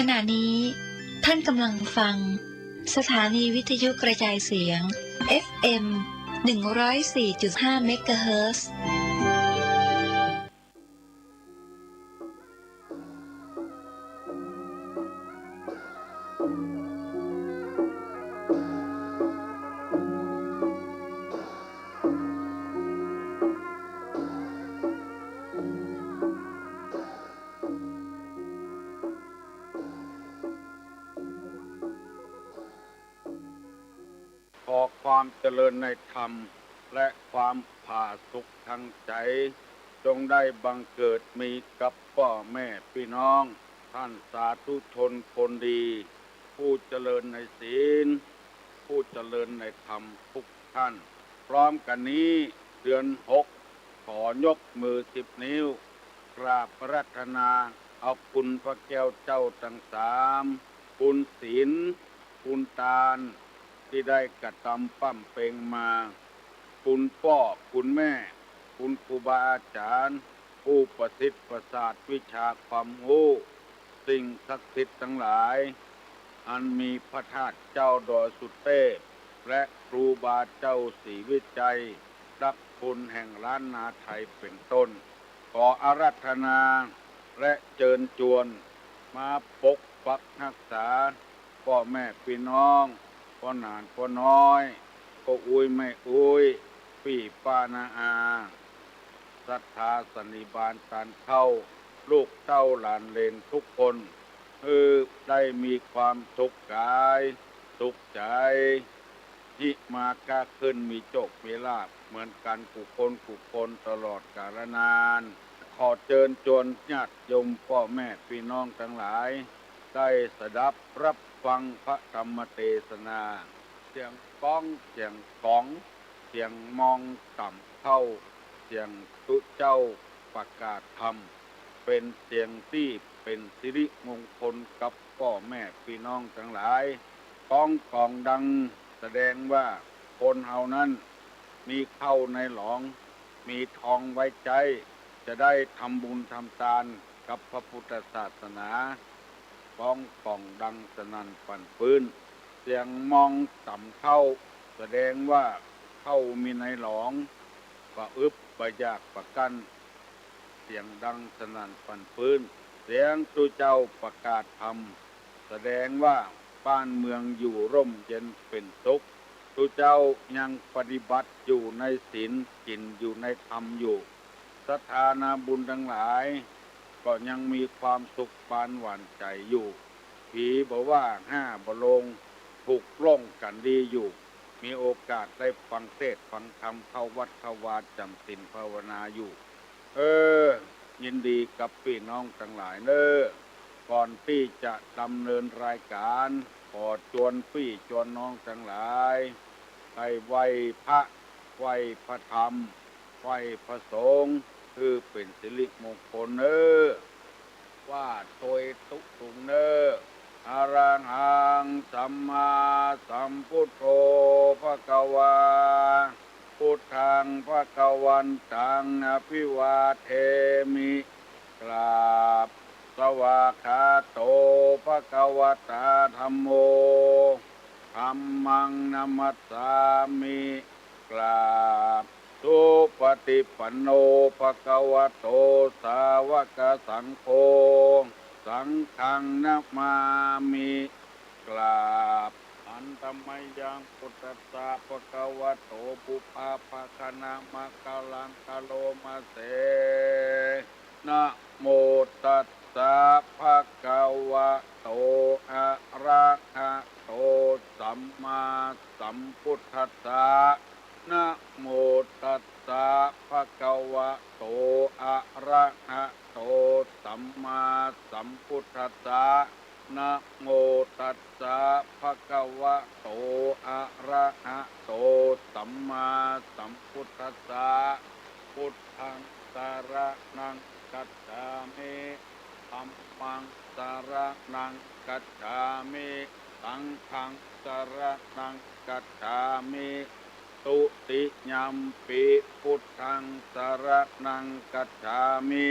ขณะนี้ท่านกำลังฟังสถานีวิทยุกระจายเสียง FM 104.5 เมกะเฮิรตซ์ขอความเจริญในธรรมและความผาสุกทางใจจงได้บังเกิดมีกับพ่อแม่พี่น้องท่านสาธุชนคนดีผู้เจริญในศีลผู้เจริญในธรรมทุกท่านพร้อมกันนี้เดือน6ขอยกมือ10 นิ้วกราบพระรัตนาเอาคุณพระแก้วเจ้าทั้ง3คุณศีลคุณตาลที่ได้กระทำปั้มเปงมาคุณพ่อคุณแม่คุณครูบาอาจารย์ผู้ประสิทธิ์ประสาทวิชาความรู้สิ่งศักดิ์สิทธิ์ทั้งหลายอันมีพระธาตุเจ้าดอยสุเทพและครูบาเจ้าศรีวิจัยดักคุณแห่งล้านนาไทยเป็นต้นขออาราธนาและเชิญชวนมาปกปักรักษาพ่อแม่พี่น้องพ่อหนานพ่อน้อยพ่ออุ้ยไม่อุ้ยพี่ป้านาอาศรัทธาสันนิบาตตานเข้าลูกเต้าหลานเลนทุกคนได้มีความสุขกายสุขใจที่มากล้าขึ้นมีโชคมีลาภเหมือนกันกุคนตลอดกาลนานขอเชิญชวนญาติโยมพ่อแม่พี่น้องทั้งหลายได้สดับรับฟังพระธรรมเทศนาเสียงก้องเสียงก้องเสียงมองต่ำเข้าเสียงตุเจ้าประกาศธรรมเป็นเสียงที่เป็นสิริมงคลกับพ่อแม่พี่น้องทั้งหลายก้องกองดังแสดงว่าคนเฮานั้นมีเข้าในหลองมีทองไว้ใจจะได้ทำบุญทำทานกับพระพุทธศาสนาก้องกองดังสนั่นปั่นปื้นเสียงมองต่ำเข้าแสดงว่าเข้ามีในหลองประอึบประยากประกันเสียงดังสนั่นปั่นปื้นเสียงตุเจ้าประกาศธรรมแสดงว่าบ้านเมืองอยู่ร่มเย็นเป็นสุขตุเจ้ายังปฏิบัติอยู่ในศีลกินอยู่ในธรรมอยู่ศรัทธานาบุญทั้งหลายก็ยังมีความสุขปานหวานใจอยู่ผีบอกว่า5บ่ลงถูกล่องกันดีอยู่มีโอกาสได้ฟังเทศน์ฟังธรรมเข้าวัดเข้าวาจำศีลภาวนาอยู่ยินดีกับพี่น้องทั้งหลายก่อนที่จะดำเนินรายการขอชวนพี่ชวนน้องทั้งหลายให้ไหว้พระไหว้พระธรรมไหว้พระสงฆ์คือเป็นสิริมงคลว่าโตยตุตุงอะระหังสัมมาสัมพุทโธภควาพุทธังภควันตังอภิวาเทมิกราบสวากขาโตภควตาธัมโมธัมมังนัมมัสสามิกราบสุปฏิปันโนภควโตสาวกสังโฆสังฆังนะมามิกราบอันตมัยยังพุทธัสสะภควโตปุพพะภะคะนะมะกะลังกะโลมาเสนะโมตัสสะภะคะวะโตอะระหะโตสัมมาสัมพุทธัสสะนะโมตัสสะภะคะวะโตอะระหะโตสัมมาสัมพุทธัสสะนะโมตัสสะภะคะวะโตอะระหะโตสัมมาสัมพุทธัสสะพุทธังสรณังคัจฉามิธัมมังสรณังคัจฉามิสังฆังสรณังคัจฉามิตุติยัมปิพุทธังสรณังคัจฉามิ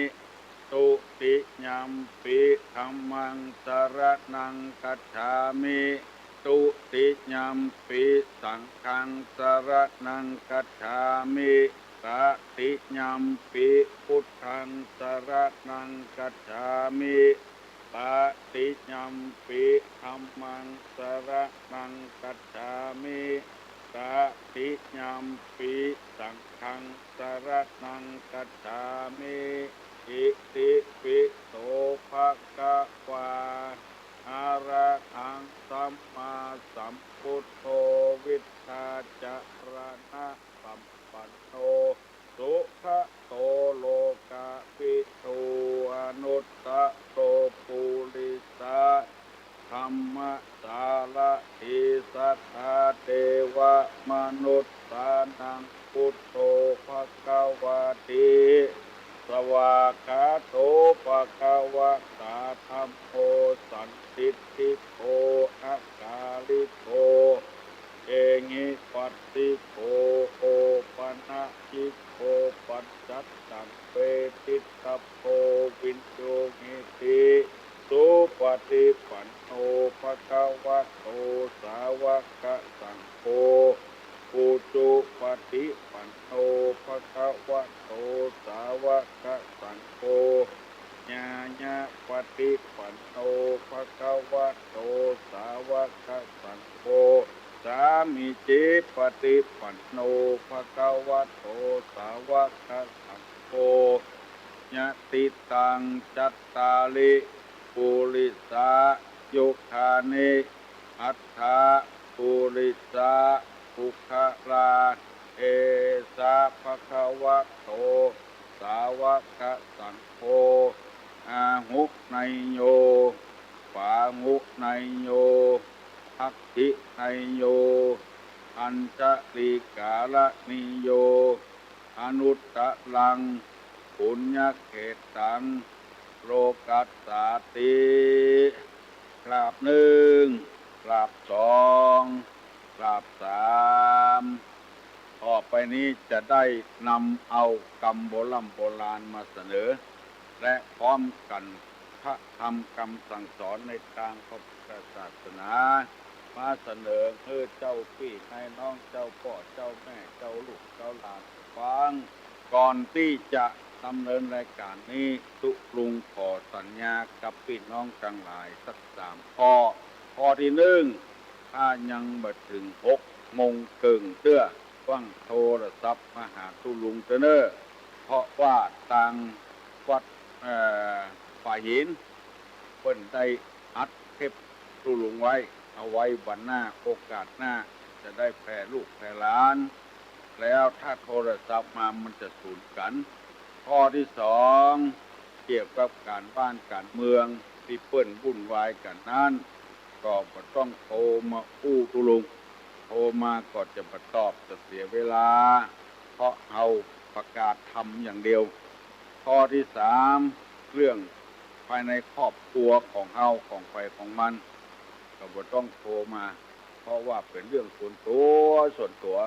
ตุติยัมปิธัมมังสรณังคัจฉามิตุติยัมปิสังฆังสรณังคัจฉามิตติยัมปิพุทธังสรณังคัจฉามิตติยัมปิธัมมังสรณังคัจฉามิตติยัมปิสังฆังสรณังคัจฉามิอิติปิโสภะคะวาอะระหังสัมมาสัมพุทโธวิชชาจารณะสัมปันโนสุขโตโลกาภิทูอนุตตะโตปุริสาธัมมะสารทิสัทธาเทวมนุษย์สานังพุทโธภควาติสวากขาโตภควตาธัมโมสันติติโกอะกาลิโกเอหิปัสสิโกโอปนะจิโกปัจจัตตังเปติตัพโพวินโยหิติสุปฏิปันโนภควโตสาวกสังโฆปุจุปฏิปันโนภควโตสาวกสังโฆญาญาปฏิปันโนภควโตสาวกสังโฆสามิจิปฏิปันโนภควโตสาวกสังโฆญาติตังจัตตาลิปุริสายุคานิอัฏฐาปุริสาภุคลาเอสะภควโตสาวกสังโฆอาหุไนโยปาหุไนโยภักขิไนโยอัญชลิกาลนิโยอนุตตะลังปุญญเขตังโลกัสสาติกราบหนึ่งกราบสองกราบสามต่อไปนี้จะได้นำเอากรรมโบราณมาเสนอและพร้อมกันพระธรรมคำสั่งสอนในทางพระพุทธศาสนามาเสนอเพื่อเจ้าพี่ให้น้องเจ้าพ่อเจ้าแม่เจ้าลูกเจ้าหลานฟังก่อนที่จะดำเนินรายการนี้ตุลุงขอสัญญากับพี่น้องทั้งหลายสัก3 ข้อที่1ถ้ายังบ่ถึง6 โมงครึ่งเตื้อฟังโทรศัพท์มาหาตุลุงเตเนอร์เพราะว่าทางวัดฝ่ายหินเพิ่นได้อัดเทปตุลุงไว้เอาไว้วันหน้าโอกาสหน้าจะได้แพร่ลูกแพร่หลานแล้วถ้าโทรศัพท์มามันจะสูญกันข้อที่2เกี่ยวกับการบ้านการเมืองที่เปิ้นวุ่นวายกันนั้นก็บ่ต้องโทรมาอู้ตุลุงโทรมาก็จะบ่ตอบจะเสียเวลาเพราะเอาประกาศทำอย่างเดียวข้อที่3เรื่องภายในครอบครัวของเฮาของใครของมันก็บ่ต้องโทรมาเพราะว่าเป็นเรื่องส่วนตัว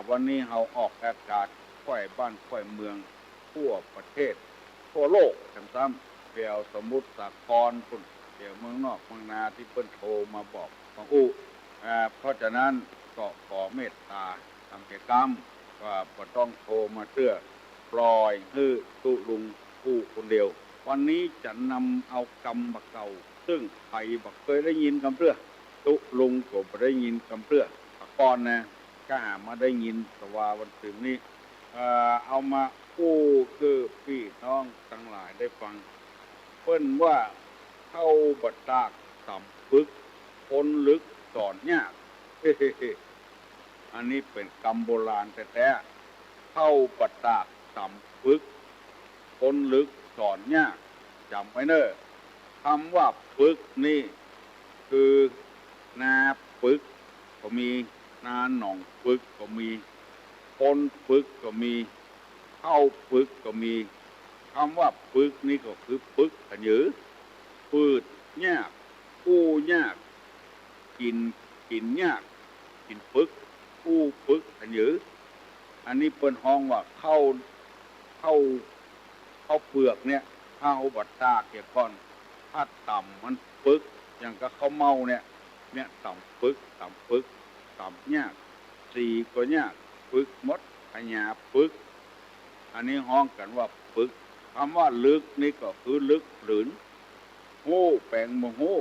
วันนี้เฮาออกอากาศค่อยบ้านค่อยเมืองทั่วประเทศทั่วโลกซ้ำๆเปี่ยวสมุทรสาครพุ่นเปี่ยวเมืองนอกเมืองนาที่เพิ่นโทรมาบอกของเพราะฉะนั้นก็ขอเมตตาทำกิจกรรมว่าบ่ต้องโทรมาเตื้อปล่อยให้ตุลุงผู้คนเดียววันนี้จะนำเอากรรมบักเก่าซึ่งใครบ่เคยได้ยินกำเตื้อตุลุงก็บ่ได้ยินกำเตื้อก่อนนะก็หามาได้ยินแต่ว่าวันถึงนี้เอามากู้คือพี่น้องทั้งหลายได้ฟังเพิ่นว่าเข้าบัดตากต่ำปึกคนลึกสอนยากอันนี้เป็นกรรมโบราณแท้ๆเข้าบัดตากต่ำปึกคนลึกสอนยากจำไว้เนอะคำว่าปึกนี่คือนาปึกก็มีนาหนองปึกก็มีคนปึกก็มีเข้าปึกก็มีคำว่าปึกนี่ก็คือปึกขยือปืดยากกู้ยากกินยากกินปึกกู้ปึกขยืออันนี้เปิ้นฮ้องว่าเข้าเปลือกเนี่ย ถ้าอุบัติตากเกี่ยก่อนถ้าต่ำมันปึกอย่างกับเขาเมาเนี่ยต่ำปึกต่ำปึกต่ำเนี่ยสี่ก็เนี่ยปึกมดพญาปึกอันนี้ห้องกันว่าปึกคำว่าลึกนี่ก็คือลึกหรือหู้แปลงบ่หู้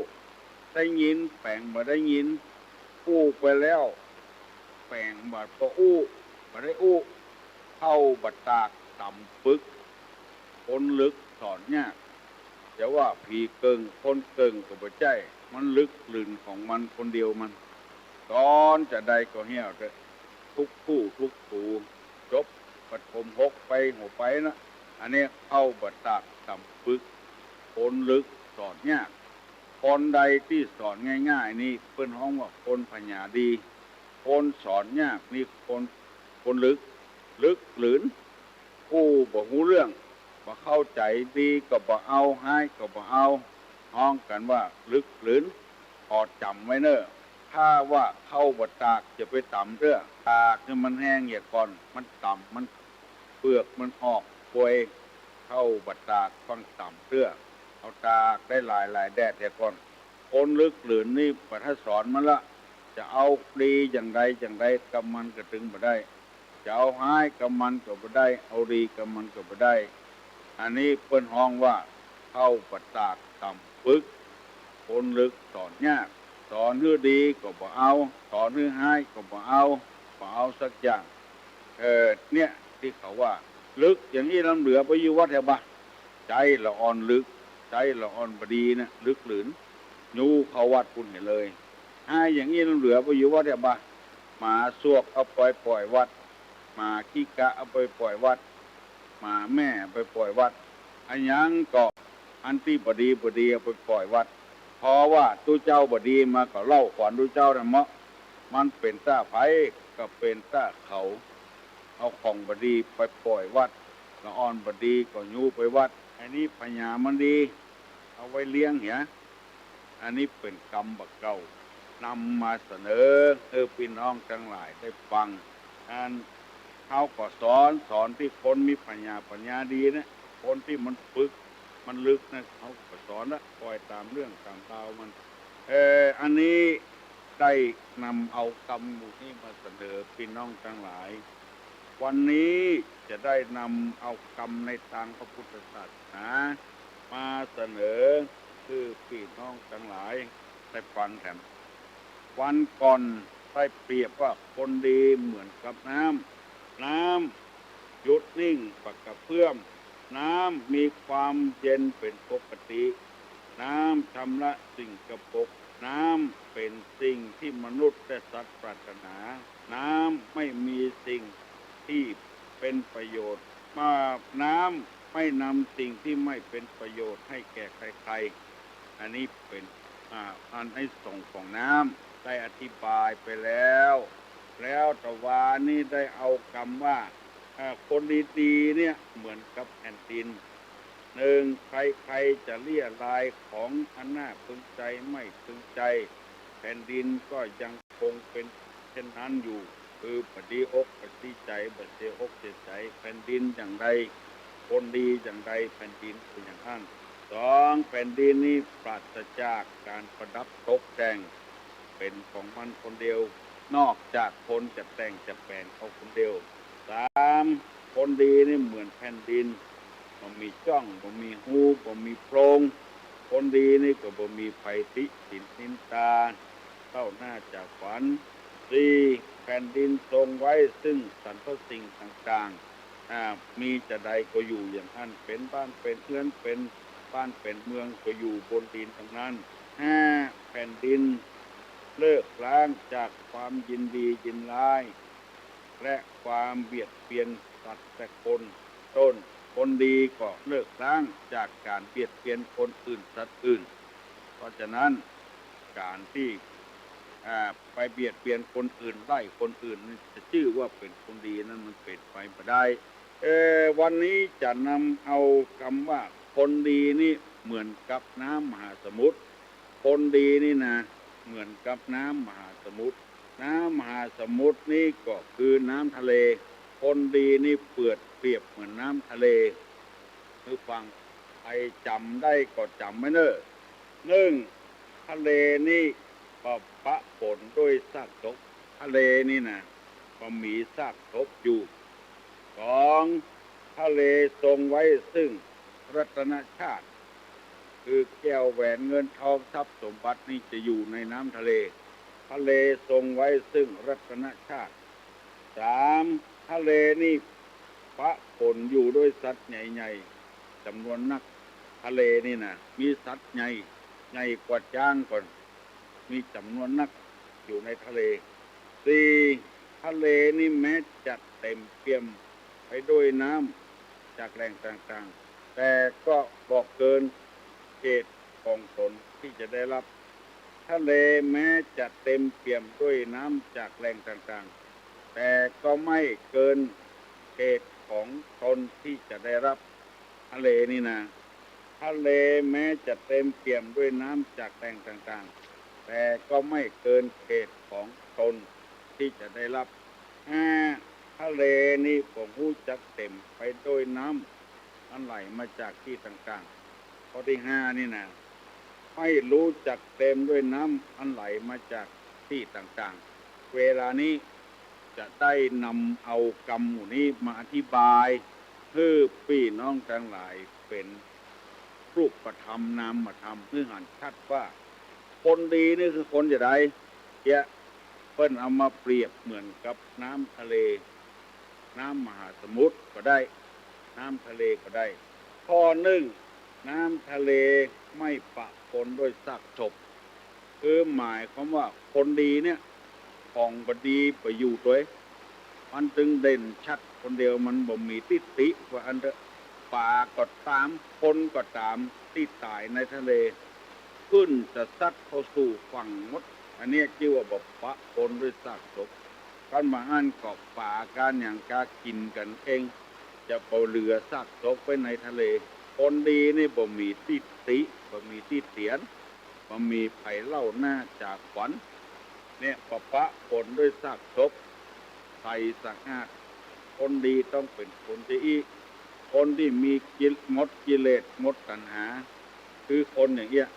ได้ยินแปลงบ่ได้ยินอู้ไปแล้วแปลงบ่ก็อู้บ่ได้อู้เข้าบัดตากต่ำปึกคนลึกสอนเนี่ยจะว่าผีเกิงคนเกิงก็บ่ใจมันลึกลื่นของมันคนเดียวมันตอนจะได้ก็เหี่ยวแต่ทุกคู่ทุกตูจบปฐมหกไปหัวไปนะอันนี้เข้าบัดตากต่ำปึกคนลึกสอนเนี่ยคนใดที่สอนง่ายๆนี่เพิ่นฮ้องว่าคนปัญญาดีคนสอนยากนี่คนลึกหลืนผู้บ่รู้เรื่องบ่เข้าใจดีก็บ่เอาให้ก็บ่เอาฮ้องกันว่าลึกหลืนพอจำไว้เน้อถ้าว่าเข้าบ่ตากจะไปต่ำเด้อตากนี่มันแห้งเหี่ยก่อนมันต่ำมันเปลือกมันออกป่วยเข้าบ่ตากฟังต่ำเด้อเอาตากได้หลายแดดเหี่ยก่อนคนลึกหลืนนี่บ่ถ้าสอนมันละจะเอาดีอย่างใดกับมันก็ถึงบ่ได้จะเอาหายกับมันก็บ่ได้เอาดีกับมันก็บ่ได้อันนี้เปิ้นฮ้องว่าเข้าบ่ตากต่ำปึกคนลึกสอนยากสอนฮื้อดีก็บ่เอาสอนฮื้อหายก็บ่เอาสักอย่างเนี่ยที่เขาว่าลึกอย่างนี้ลำเหลือไปอยู่วัดแถวบ้านใจละอ่อนลึกใจละอ่อนบดีนะลึกหลืนยูเข้าวัดคุณเห็นเลยหายอย่างนี้ลำเหลือไปอยู่วัดแถวบ้านหมาสวกเอาปล่อยวัดหมาขี้กะเอาไปปล่อยวัดหมาแม่ไปปล่อยวัดอันยังก็อันที่บดีเอาไปปล่อยวัดเพราะว่าตู้เจ้าบดีมาก็เล่าขวัญตู้เจ้าน่ะเมาะมันเป็นต้าไผก็เป็นต้าเขาเอาของบดีไปปล่อยวัดละอ่อนบดีก็ยูไปวัดอันนี้ปัญญามันดีเอาไว้เลี้ยงเหียอันนี้เป็นกรรมบักเก่านำมาเสนอพี่น้องทั้งหลายได้ฟังอันเขาก็สอนที่คนมีปัญญาดีนะคนที่มันฝึกมันลึกนะเขาก็สอนละปล่อยตามเรื่องตามราวมันอันนี้ได้นำเอากรรมบุนี้มาเสนอพี่น้องทั้งหลายวันนี้จะได้นำเอากรรมในทางพระพุทธศาสนามาเสนอคือพี่น้องทั้งหลายได้ฟังกันวันก่อนได้เปรียบว่าคนดีเหมือนกับน้ำหยุดนิ่งปักกระเพื่อมน้ำมีความเย็นเป็นปกติน้ำชำระสิ่งกระปกน้ำเป็นสิ่งที่มนุษย์และสัตว์ปรารถนาน้ำไม่มีสิ่งที่เป็นประโยชน์มาน้ำไม่นำสิ่งที่ไม่เป็นประโยชน์ให้แก่ใครๆอันนี้เป็นอันให้ส่งของน้ำได้อธิบายไปแล้วตะวานี่ได้เอาคำว่าคนดีๆเนี่ยเหมือนกับแผ่นดินหนึ่งใครๆจะเลี่ยรายของอันน่าพึงใจไม่พึงใจแผ่นดินก็ยังคงเป็นเช่นนั้นอยู่คือปฏิอกปฏิใจบัดเจอกเจใจแผ่นดินอย่างใดคนดีอย่างใดแผ่นดินเป็นอย่างนั้นสองแผ่นดินนี้ปราศจากการประดับตกแต่งเป็นของมันคนเดียวนอกจากคนจะแต่งจะแปลงเขาคนเดียวสามคนดีนี่เหมือนแผ่นดินบ่มีจ้องบ่มีหูบ่มีโพรงคนดีนี่ก็บ่มีภัยติสินนินตาเต้าหน้าจากฝันสี่แผ่นดินทรงไว้ซึ่งสรรพสิ่งต่างๆมีจะใดก็อยู่อย่างนั้นเป็นบ้านเป็นเรือนเป็นบ้านเป็นเมืองก็อยู่บนดินทั้งนั้นห้าแผ่นดินเลิกล้างจากความยินดียินร้ายและความเบียดเบียนสัตว์และคนต้นคนดีก็เลิกล้างจากการเบียดเบียนคนอื่นสัตว์อื่นเพราะฉะนั้นการที่ไปเบียดเบียนคนอื่นไล่คนอื่นจะชื่อว่าเป็นคนดีนั้นมันเป็นไปไม่ได้วันนี้จะนำเอาคำว่าคนดีนี่เหมือนกับน้ำมหาสมุทรคนดีนี่นะเหมือนกับน้ำมหาสมุทรน้ำมหาสมุทรนี่ก็คือน้ำทะเลคนดีนี่เปรียบเหมือนน้ำทะเลคือฟัง ใครจำได้ก็จำไว้เนอะหนึ่งทะเลนี่ก็ปะปนด้วยซากศพทะเลนี่นะก็มีซากศพอยู่สองทะเลทรงไว้ซึ่งรัตนชาติคือแก้วแหวนเงินทองทรัพย์สมบัตินี่จะอยู่ในน้ำทะเลทะเลทรงไว้ซึ่งรัตนชาติสามทะเลนี่ปะปนอยู่ด้วยสัตว์ใหญ่ๆจำนวนนักทะเลนี่นะมีสัตว์ใหญ่กว่าช้างก่อนมีจำนวนนักอยู่ในทะเลสี่ทะเลนี่แม้จะเต็มเปี่ยมไปด้วยน้ำจากแหล่งต่างๆแต่ก็บอกเกินเขตของตนที่จะได้รับทะเลแม้จะเต็มเปี่ยมด้วยน้ำจากแหล่งต่างๆแต่ก็ไม่เกินเขตของตนที่จะได้รับทะเลนี่นะทะเลแม้จะเต็มเปี่ยมด้วยน้ำจากแหล่งต่างๆแต่ก็ไม่เกินเขตของตนที่จะได้รับทะเลนี่ผมรู้จักเต็มไปด้วยน้ำอันไหลมาจากที่ต่างๆข้อที่ห้านี่นะไม่รู้จักเต็มด้วยน้ำอันไหลมาจากที่ต่างๆเวลานี้จะได้นำเอากรรมหมู่นี้มาอธิบายเพื่อพี่น้องทั้งหลายเป็นรูปธรรมนามธรรมเพื่อหันชัดว่าคนดีนี่คือคนจะได้เพิ่นเอามาเปรียบเหมือนกับน้ำทะเลน้ำมหาสมุทรก็ได้น้ำทะเลก็ได้ข้อหนึ่งน้ำทะเลไม่ปะปนด้วยซากศพคือหมายความว่าคนดีเนี่ยของบดีไปอยู่ตัวมันจึงเด่นชัดคนเดียวมันบ่มีติติว่าอันเดอป่าก็ตามคนก็ตามที่ตายในทะเลขึ้นจะซัดเข้าสู่ฝั่งหมดอันนี้ชื่อว่าบ่ปะปนด้วยซากศพกันมาอ่านกอบป่าการอย่างกากินกันเองจะเปเรือซากศพไปในทะเลคนดีนี่บ่มีติติบ่มีติเตียนบ่มีไผเล่าหน้าจากขวัญเนี่ยปะปนด้วยซากศพใส่สะอาดคนดีต้องเป็นคนที่คนที่มีงดกิเลสงดตัณหาคือคนอย่างเงี้ย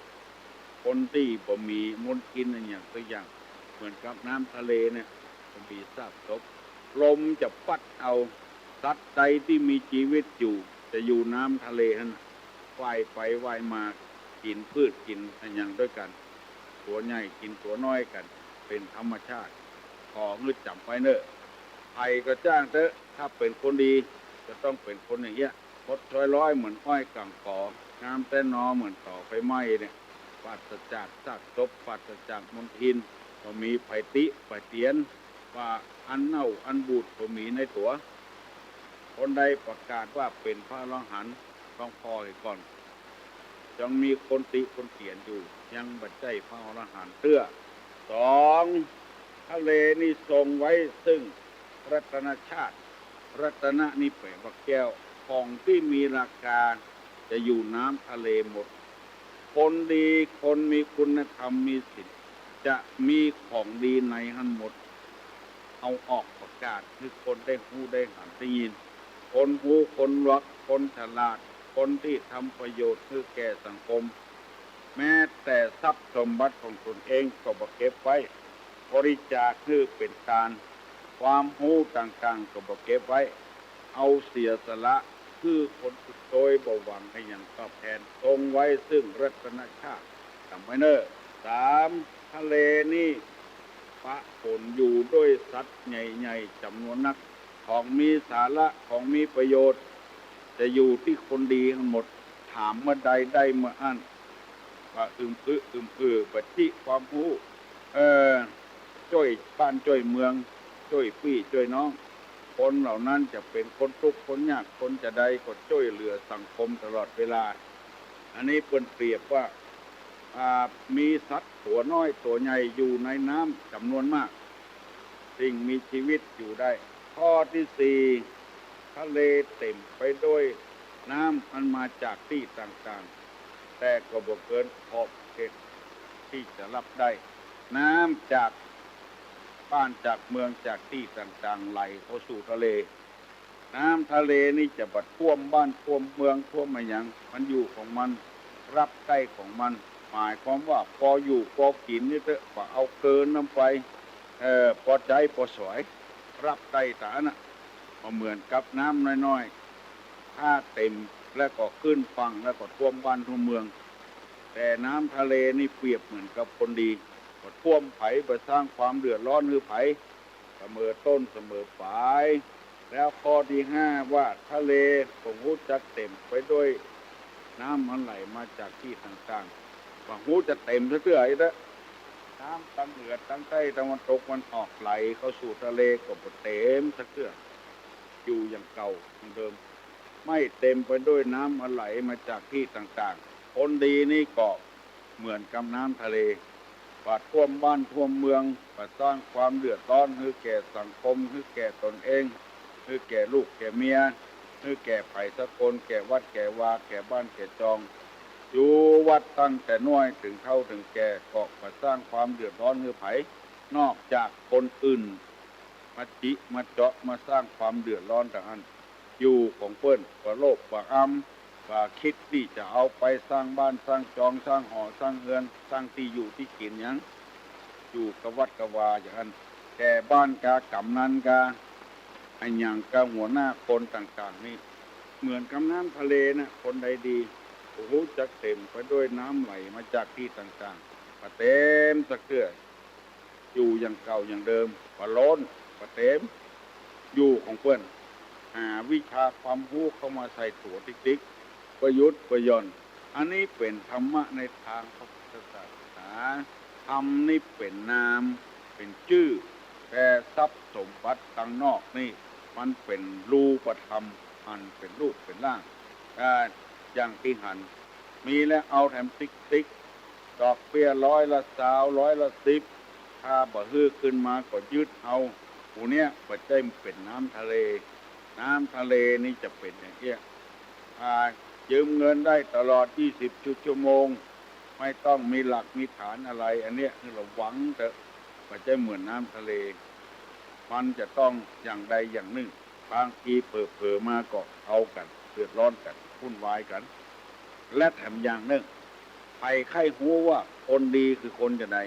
คนที่บ่มีมลทินอย่างตัวอย่างเหมือนกับน้ำทะเลเนี่ยมีซากศพลมจะพัดเอาสัตว์ใดที่มีชีวิตอยู่จะอยู่น้ำทะเลนั่นว่ายไปว่ายมากินพืชกินอย่างด้วยกันตัวใหญ่กินตัวน้อยกันเป็นธรรมชาติขอนึกจำไว้เนอะใครก็จ้างเถอะถ้าเป็นคนดีจะต้องเป็นคนอย่างเงี้ยมดช้อยร้อยเหมือนอ้อยกังกองามแต่นอเหมือนต่อไฟไหม้เนี่ยปราศจากซากศพปราศจากมลทินก็มีไผติไผเตียนว่าอันเน่าอันบูดก็มีในตัวคนใดประกาศว่าเป็นพระอรหันต์ต้องพอให้ก่อนยังมีคนติคนเขียนอยู่ยังบัดใจพระอรหันต์เตื้อสองทะเลนี่ทรงไว้ซึ่งรัตนชาติรัตนะนี่แปลว่าแก้วของที่มีราคาจะอยู่น้ำทะเลหมดคนดีคนมีคุณธรรมมีศีลจะมีของดีในหันหมดเอาออกประกาศให้คนได้หู้ได้หันได้ยินคนหู้คนรักคนฉลาดคนที่ทำประโยชน์เพื่อแก่สังคมแม้แต่ทรัพย์สมบัติของตนเองก็บ่เก็บไว้บริจาคคือเป็นการความรู้ต่างๆก็บ่เก็บไว้เอาเสียสละคือคนโดยบ่หวังให้หยังตอบแทนทรงไว้ซึ่งรัตนชาติจำไว้เนอะสามทะเลนี่ปะปนอยู่ด้วยสัตว์ใหญ่ๆจำนวนนักของมีสาระของมีประโยชน์จะอยู่ที่คนดีทั้งหมดถามเมื่อใดได้เมื่ออันว่าปฏิความรู้ช่วยบ้านช่วยเมืองช่วยพี่ช่วยน้องคนเหล่านั้นจะเป็นคนทุกข์คนยากคนจะใดก็ช่วยเหลือสังคมตลอดเวลาอันนี้เปนเปรียบว่ามีสัตว์ตัวน้อยตัวใหญ่อยู่ในน้ำจำนวนมากสิ่งมีชีวิตอยู่ได้ข้อที่สี่ทะเลเต็มไปด้วยน้ำมันมาจากที่ต่างๆแต่ก็บ่เกินขอบเขตที่จะรับได้น้ำจากบ้านจากเมืองจากที่ต่างๆไหลเข้าสู่ทะเล น้ำทะเลนี่จะบัดท่วมบ้านท่วมเมืองท่วมอะไรอย่างมันอยู่ของมันรับใกล้ของมันหมายความว่าพออยู่พอกินนี่เถอะพอเอาเกินน้ำไปพอใจพอสวยรับใกล้ฐานน่ะเหมือนกับน้ำน้อยๆถ้าเต็มแล้วก็ขึ้นฝั่งแล้วก็ท่วมบ้านท่วมเมืองแต่น้ำทะเลนี่เปรียบเหมือนกับคนดีก็ท่วมไผ่ไปสร้างความเดือดร้อนให้ไผ่เสมอต้นเสมอปลายแล้วข้อที่5ว่าทะเลผมรู้จักเต็มไปด้วยน้ำมันไหลมาจากที่ต่างๆว่าหูจะเต็มเรื่อยๆนะน้ำตั้งเหนือตั้งใต้ตะวันตกมันออกไหลเข้าสู่ทะเลก็บ่เต็มสักเทื่ออยู่อย่างเก่าเหมือนเดิมไม่เต็มไปด้วยน้ำมันไหลมาจากที่ต่างๆคนดีนี่ก็เหมือนกับน้ำทะเลว่าท่วมบ้านท่วมเมืองว่าสร้างความเดือดร้อนให้แก่สังคมให้แก่ตนเองให้แก่ลูกแก่เมียให้แก่ไผ่สะกลแก่วัดแก่วาแก่บ้านแก่จองอยู่วัดตั้งแต่น้อยถึงเท่าถึงแก่ก็มาสร้างความเดือดร้อนให้ไผ่นอกจากคนอื่นมาจิมาเจาะมาสร้างความเดือดร้อนต่างนั้นอยู่ของเปิ้นว่าโลภว่าอำว่าคิดที่จะเอาไปสร้างบ้านสร้างจองสร้างหอสร้างเรือนสร้างที่อยู่ที่กินอย่างอยู่กับวัดกับวาอย่างนั้นแต่บ้านกากำนันกาไอ้อย่างกับหัวหน้าคนต่างๆนี่เหมือนกับน้ำทะเลนะคนใดดีโอ้โหจะเต็มไปด้วยน้ำไหลมาจากที่ต่างๆก็เต็มตะเกียอยู่อย่างเก่าอย่างเดิมก็ล้นก็เต็มอยู่ของเพื่อนหาวิชาความรู้เข้ามาใส่ตัวติ๊กๆประยุทธ์ประยนต์อันนี้เป็นธรรมะในทางพระพุทธศาสนาธรรมนี่เป็นนามเป็นชื่อแต่ทรัพย์สมบัติข้างนอกนี่มันเป็นรูปธรรมมันเป็นรูปเป็นร่างอย่างที่หันมีแล้วเอาแถมติ๊กดอกเบี้ย100% 120ถ้าบ่ฮื้อขึ้นมาก็ยึดเอาผู้เนี้ยปัจจัยเป็นน้ำทะเลน้ำทะเลนี่จะเป็นอย่างเงี้ยยืมเงินได้ตลอด20 ชั่วโมงไม่ต้องมีหลักมีฐานอะไรอันเนี้ยคือเราหวังแต่ปัจจัยเหมือนน้ำทะเลมันจะต้องอย่างใดอย่างหนึ่งบางทีเผลอมาก็เอากันเดือดร้อนกันวุ่นวายกันและแถมอย่างหนึ่งใครใครหูว่าคนดีคือคนจะใด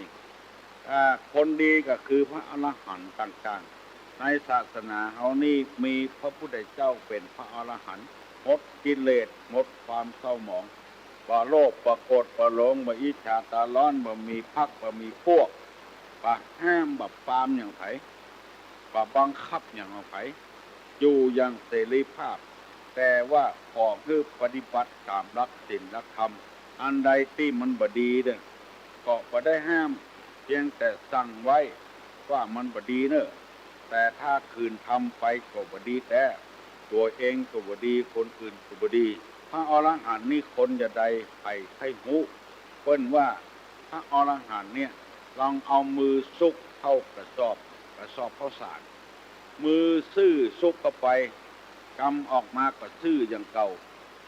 คนดีก็คือพระอรหันต์ต่างๆในศาสนาเฮานี่มีพระพุทธเจ้าเป็นพระอรหันต์หมดกิเลสหมดความเศร้าหมองบ่โลภบ่โกรธบ่หลงบ่อิจฉาตาร้อนบ่มีพรรคบ่มีพวกบ่ห้ามบ่ปรามอย่างไผบ่บังคับอย่างไผอยู่อย่างเสรีภาพแต่ว่าขอคือปฏิบัติตามหลักศีลหลักธรรมอันใดที่มันบ่ดีเด้อก็บ่ได้ห้ามเพียงแต่สั่งไว้ว่ามันบ่ดีเนอะแต่ถ้าคืนทำไปก็บ่ดีแต่ตัวเองก็บ่ดีคนอื่นก็บ่ดีพระอรหันต์นี่คนจะใดให้หูเปิ้นว่าพระอรหันต์เนี่ยลองเอามือซุกเข้ากระสอบข้าวสารมือซื่อซุกเข้าไปกำออกมาก็ซื่ออย่างเก่า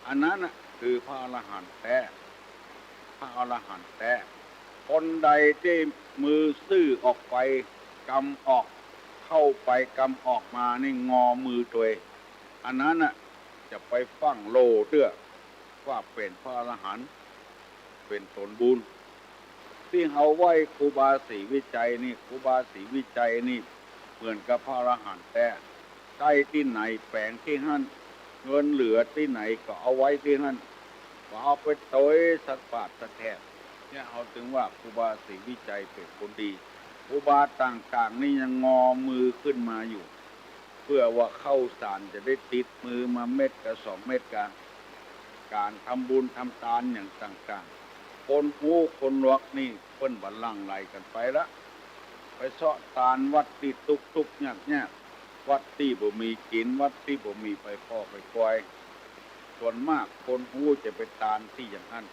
อันนั้นน่ะคือพระอรหันต์แท้พระอรหันต์แท้คนใดที่มือซื่อออกไปกำออกเข้าไปกำออกมานี่งอมือตัวเองอันนั้นน่ะจะไปฟังโลเตื้อว่าเป็นพระอรหันต์เป็นตนบุญที่เฮาไหว้ครูบาศรีวิจัยนี่ครูบาศรีวิจัยนี่เหมือนกับพระอรหันต์แต่ใต้ที่ไหนแปลงที่หั่นเงินเหลือที่ไหนก็เอาไว้ที่นั่นก็เอาไปโตยสักบาทสักแทบเนี่ยเอาถึงว่าครูบาศรีวิจัยเป็นคนดีครูบาต่างๆนี่ยังงอมือขึ้นมาอยู่เพื่อว่าเข้าสารจะได้ติดมือมาเม็ดกับ2 เม็ดกันการทำบุญทำทานอย่างต่างๆคนหูคนหนวกนี่เพิ่นบัลลังก์ไหลกันไปละไปเสาะทานวัดที่ตุกๆยากๆวัดที่บ่มีกินวัดที่บ่มีไปพ่อไปปล่อยส่วนมากคนหูจะไปทานที่อย่างนั้น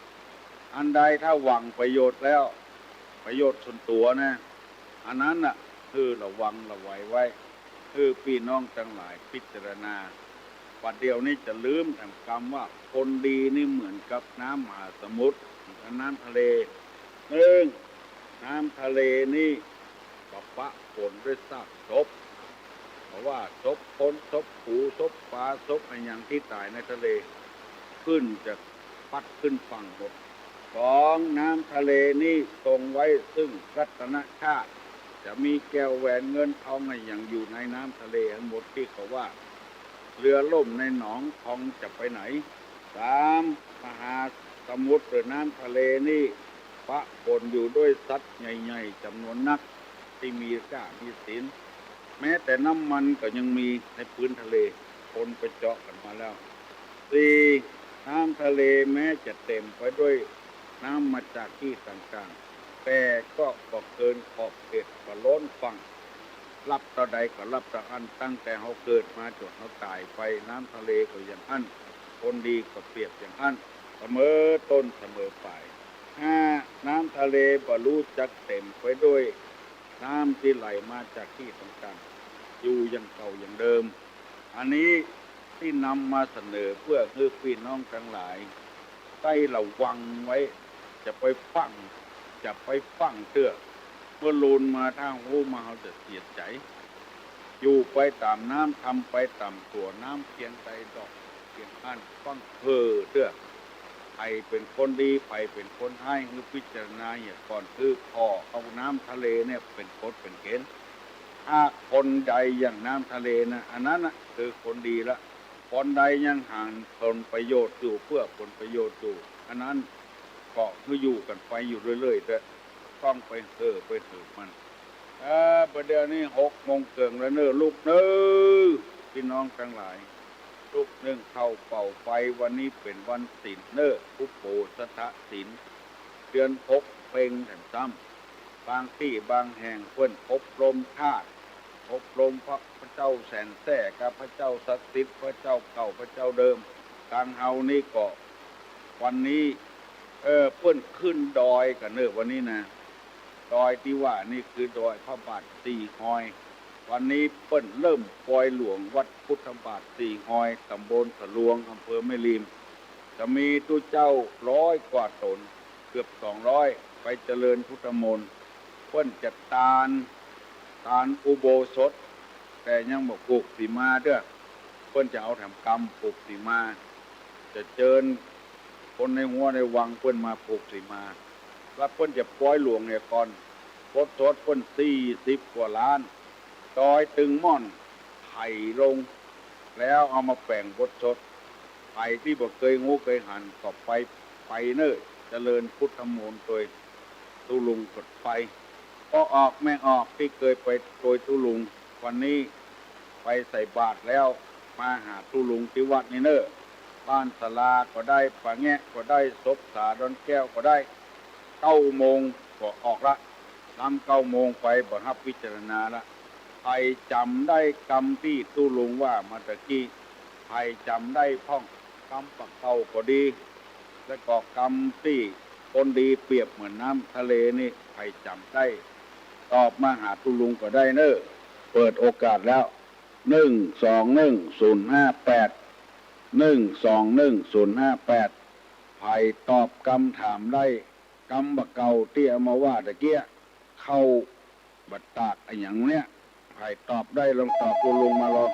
อันใดถ้าหวังประโยชน์แล้วประโยชน์ส่วนตัวนะอันนั้นน่ะคือระวังระไว้ไว้คือพี่น้องทั้งหลายพิจารณาปัจเดี๋ยวนี้จะลืมแต่คำว่าคนดีนี่เหมือนกับน้ำมหาสมุทรน้ำทะเลน้ำทะเลนี่ปะฝนด้วยซากศพ ราะว่าศพคนศพปูศพปลาศพอะไรอย่างที่ตายในทะเลขึ้นจะพัดขึ้นฝั่งหมดของน้ำทะเลนี่ทรงไว้ซึ่งรัตนชาติจะมีแก้วแหวนเงินทองอะไรอย่างอยู่ในน้ำทะเลทั้งหมดที่เขาว่าเรือล่มในหนองทองจะไปไหนสามมหาสมุทรหรือน้ำทะเลนี่ปะปนอยู่ด้วยสัตว์ใหญ่ๆจำนวนนักที่มีค่ามีศีลแม้แต่น้ำมันก็ยังมีในพื้นทะเลคนไปเจาะกันมาแล้วสี่น้ำทะเลแม้จะเต็มไปด้วยน้ำมาจากที่ต่างๆแต่ก็เกินขอบเขตก็ล้นฝั่งรับต่อใดก็รับต่ออันตั้งแต่เขาเกิดมาจนเขาตายไปน้ำทะเลก็อย่างอันคนดีก็เปรียบอย่างอันเสมอต้นเสมอปลายห้าน้ำทะเลบรรลุจักเต็มไปด้วยน้ำที่ไหลมาจากที่ต่างๆอยู่อย่างเก่าอย่างเดิมอันนี้ที่นำมาเสนอเพื่อคือพี่น้องทั้งหลายได้ระวังไว้จะไปฟังเตื้อเมื่อลูนมาทางหูมาเขาจะเสียใจอยู่ไปตามน้ำทำไปตามตัวน้ำเพียงใจดอกเพียงอันฟังเตื้อใครเป็นคนดีใครเป็นคนให้คือพิจารณาอย่างก่อนคือพอเอาน้ำทะเลเนี่ยเป็นกฎเป็นเกณฑ์ถ้าคนใดอย่างน้ำทะเลนะอันนั้นนะคือคนดีละคนใดยังห่างผลประโยชน์อยู่เพื่อผลประโยชน์อยู่อันนั้นก็คืออยู่กันไปอยู่เรื่อยๆแต่ต้องไปไปถือมันประเดี๋ยวนี้6 โมงเกิงแล้วเนอลูกเนอพี่น้องทั้งหลายลูกนึ่งเข้าเป่าไฟวันนี้เป็นวันศีลเนออุปโภสถศีลเดือน6เพ็งแห่งซ้ำบางที่บางแห่งเพิ่นอบรมธาตุอบรมพระเจ้าแสนแท้กับพระเจ้าศักดิ์สิทธิ์พระเจ้าเก่าพระเจ้าเดิมการเฮานี่ก็วันนี้เพิ่นขึ้นดอยกันเนอวันนี้นะดอยที่ว่านี่คือดอยพระบาทสี่หอยวันนี้เปิ้นเริ่มปล่อยหลวงวัดพุทธบาทสี่หอยตำบลสะลวงอำเภอแม่ริมจะมีตู้เจ้า100 กว่าตนเกือบ200ไปเจริญพุทธมนต์เปิ้นจัดตานอุโบสถแต่ยังบอกปลูกสีมาเด้อเปิ้นจะเอาทำกรรมปลูกสีมาจะเจิญคนในหัวในวังเปิ้นมาปลูกสีมาแล้วเปิ้นจะปล่อยหลวงเนี่ยก่อนบทสดเปิ้น40 กว่าล้านดอยตึงม่อนไผ่ลงแล้วเอามาแปลงบทสดไผ่ที่บ่เคยงูเคยหันก็ไปเน้อเจริญพุทธมนต์โดยตุลุงกดไฟก็ออกแม่ออกที่เคยไปโดยตุลุงวันนี้ไปใส่บาตรแล้วมาหาตุลุงที่วัดนี่เน้อบ้านศาลาก็ได้ป่าแงะก็ได้ศพสาดอนแก้วก็ได้9 โมงก็ออกละนำ9 โมงไปบ่รับพิจารณาละใครจำได้กรรมที่ตุลุงว่ามาตะกี้ใครจำได้พ่องกรรมปักเต่าก็ดีและก็กรรมที่คนดีเปรียบเหมือนน้ำทะเลนี่ใครจำได้ตอบมาหาตุลุงก็ได้เนอเปิดโอกาสแล้ว121-058 ใครตอบคำถามได้กรรมบักเก่าที่เอามาว่าตะเกียเข้าบัดตากไอ้อย่างเนี้ยใครตอบได้ลองตอบตุลุงมาลอง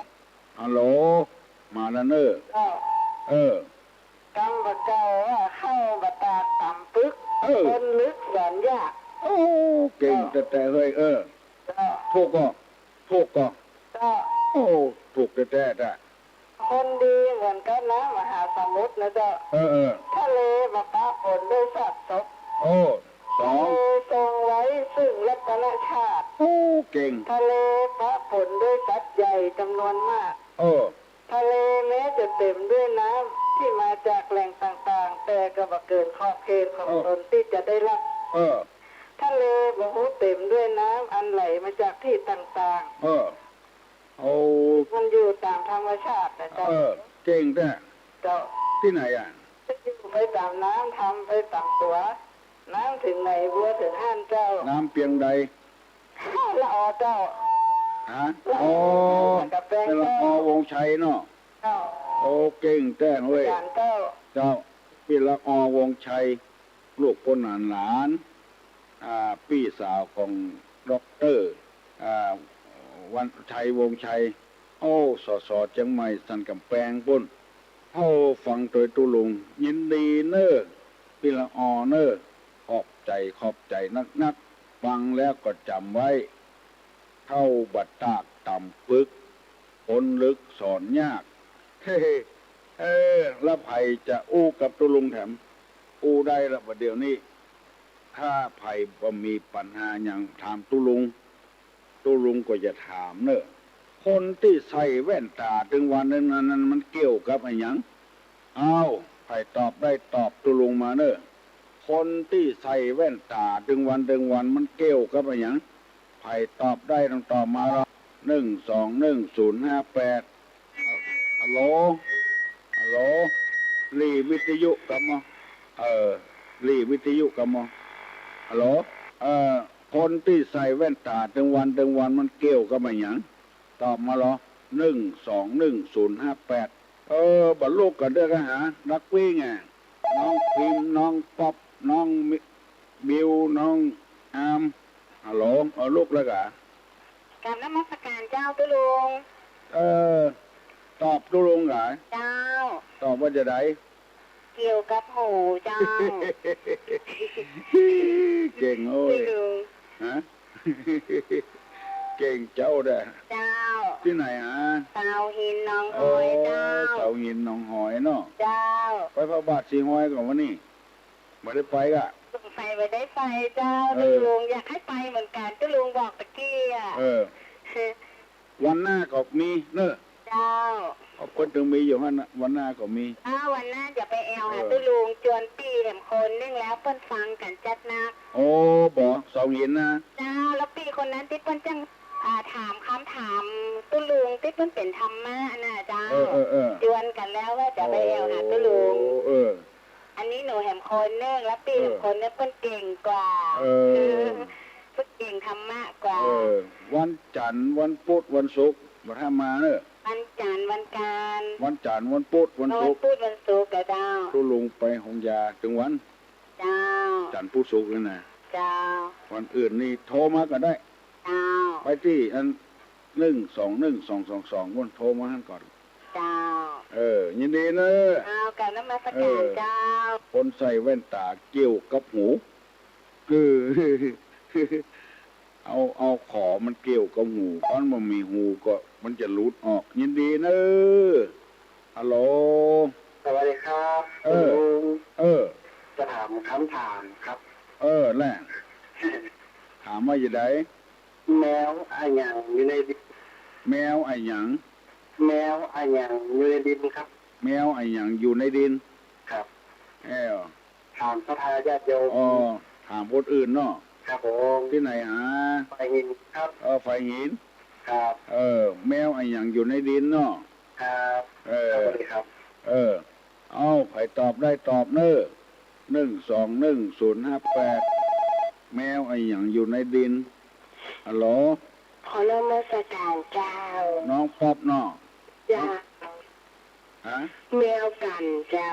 ฮัลโหลมาแล้วเนอกำบักเก่าว่าเข้าบัตาต่ำปึกคนลึกแสนยากโอ้เก่งแต่เฮ้ยถูกก็โอ้ถูกแต่คนดีเหมือนกันนะมหาสมุทรนะเจ้าทะเลมาปะปนด้วยสัตว์ศพสองทรงไว้ซึ่งรัตนชาติโอ้เก่งทะเลปะปนด้วยสัตว์ใหญ่จำนวนมากทะเลแม้จะเต็มด้วยน้ำที่มาจากแหล่งต่างๆแต่ก็บ่เกินขอบเขตของตนที่จะได้รับทะเลบ่ฮู้เต็มด้วยน้ำอันไหลมาจากที่ต่างๆมันอยู่ตามธรรมชาตินะเจ้าเก่งแต่เจ้าที่ไหนอ่ะอยู่ไปตามน้ำทำไปตามตัวน้ำถึงไหนบัวถึงห้านเจ้าน้ำเพียงใดละอเจ้าเป็นละอวงชัยเนาะโอ้เก่งแต่เว้ยเจ้าพี่ละอวงชัยลูกคนหลานพี่สาวของด็อกเตอร์วันชัยวงชัย โอ้สอเชียงใหม่สันกำแพงปุ่นโอ้ฟังโดยตุลุงยินดีเนอพี่ละออเนอขอบใจนักฟังแล้วก็จำไว้เข้าบัดตากต่ำปึกคนลึกสอนยากเฮ้แล้วไผจะอู้กับตุลุงแถมอู้ได้ละประเดี๋ยวนี้ถ้าไผบ่มีปัญหาอย่างถามตุลุงก็จะถามเนอะคนที่ใส่แว่นตาถึงวันนั้นมันเกี่ยวกับอะไรหยังเอาไผตอบได้ตอบตุลุงมาเนอะคนที่ใส่แว่นตาถึงวันมันเกี่ยวกับอะไรหยังไผตอบได้ต้องตอบมาละ1211058ฮัลโหลรีวิทยุกับมรีวิทยุกับมฮัลโหลคนที่ใส่แว่นตาถึงวันมันเกี่ยวกับอะไรหยังตอบมาเหรอ1211058บรรลุกันเด้อกันหานักวิ่งไงน้องพิมพ์น้องป๊อปน้องบิวน้องอามฮัลโหลลูกแล้วกะกราบนมัสการเจ้าตุลุงตอบตุลุงกะเจ้าตอบว่าจะได้เกี่ยวกับหูเจ้าเก่งโอ้ยฮะเก่งเจ้าเด้อเจ้าที่ไหนฮะเสาหินน้องหอยเจ้าเสาหินน้องหอยเนาะเจ้าไปพระบาทสีหอยก่อนวันนี้ไม่ได้ไปกะไปได้ไปเจ้าตุลุงอยากให้ไปเหมือนกันตุลุงบอกตะกี้อ่ะวันหน้าก็มีเนอะเจ้าคนถึงมีอยู่วันหน้าก็มีวันหน้าจะไปแอลหาตุลุงจวนปีแหมคนนึงแล้วเปิ้นฟังกันจัดนักโอ้บอกเสาหินนะเจ้าแล้วปีคนนั้นที่เปิ้นจังถามคำถามตุลุงที่เปิ้นเป็นธรรมะน่ะเจ้าจวนกันแล้วว่าจะไปแอลหาตุลุงอันนี้หนูแหมคนนึงแล้วปีแหมคนนึงเปิ้นเก่งกว่าเปิ้นเก่งธรรมะกว่าวันจันทร์วันพุธวันศุกร์มาทำมาเนอะวันจันทร์วันการวันจันทร์วันพุธวันศุกร์วันศุกร์เจ้าตุลุงไปหงยาถึงวันเจ้าจันทร์พุธศุกร์เลยนะเจ้าวันอื่นนี่โทรมาก็ได้เจ้าไปที่อัน12122วันโทรมาให้ก่อนเจ้ายินดีเนอะกับนมัสการเจ้าคนใส่แว่นตาเกี่ยวกับหูเอาขอมันเกี่ยวกับหูตอนมันมีหูก็มันจะหลุดออกยินดีเนอะฮัลโหลสวัสดีครับจะถามคำถามครับแหละถามว่าอย่างไรแมวอะไรอย่างอยู่ในดินแมวอะไรอย่างแมวอะไรอย่างอยู่ในดินครับแมวอะไรอย่างอยู่ในดินครับถามพระทายาทโยมถามคนอื่นเนาะครับผมที่ไหนฮะไฟหินครับไฟหินครับแมวอะไรอย่างอยู่ในดินเนาะครับสวัสดีครับเอาใครตอบได้ตอบเนอะ1211058แมวอะไรอย่างอยู่ในดินฮัลโหลขอนมัสการเจ้าน้องป๊อบเนาะจ้าแมวกันเจ้า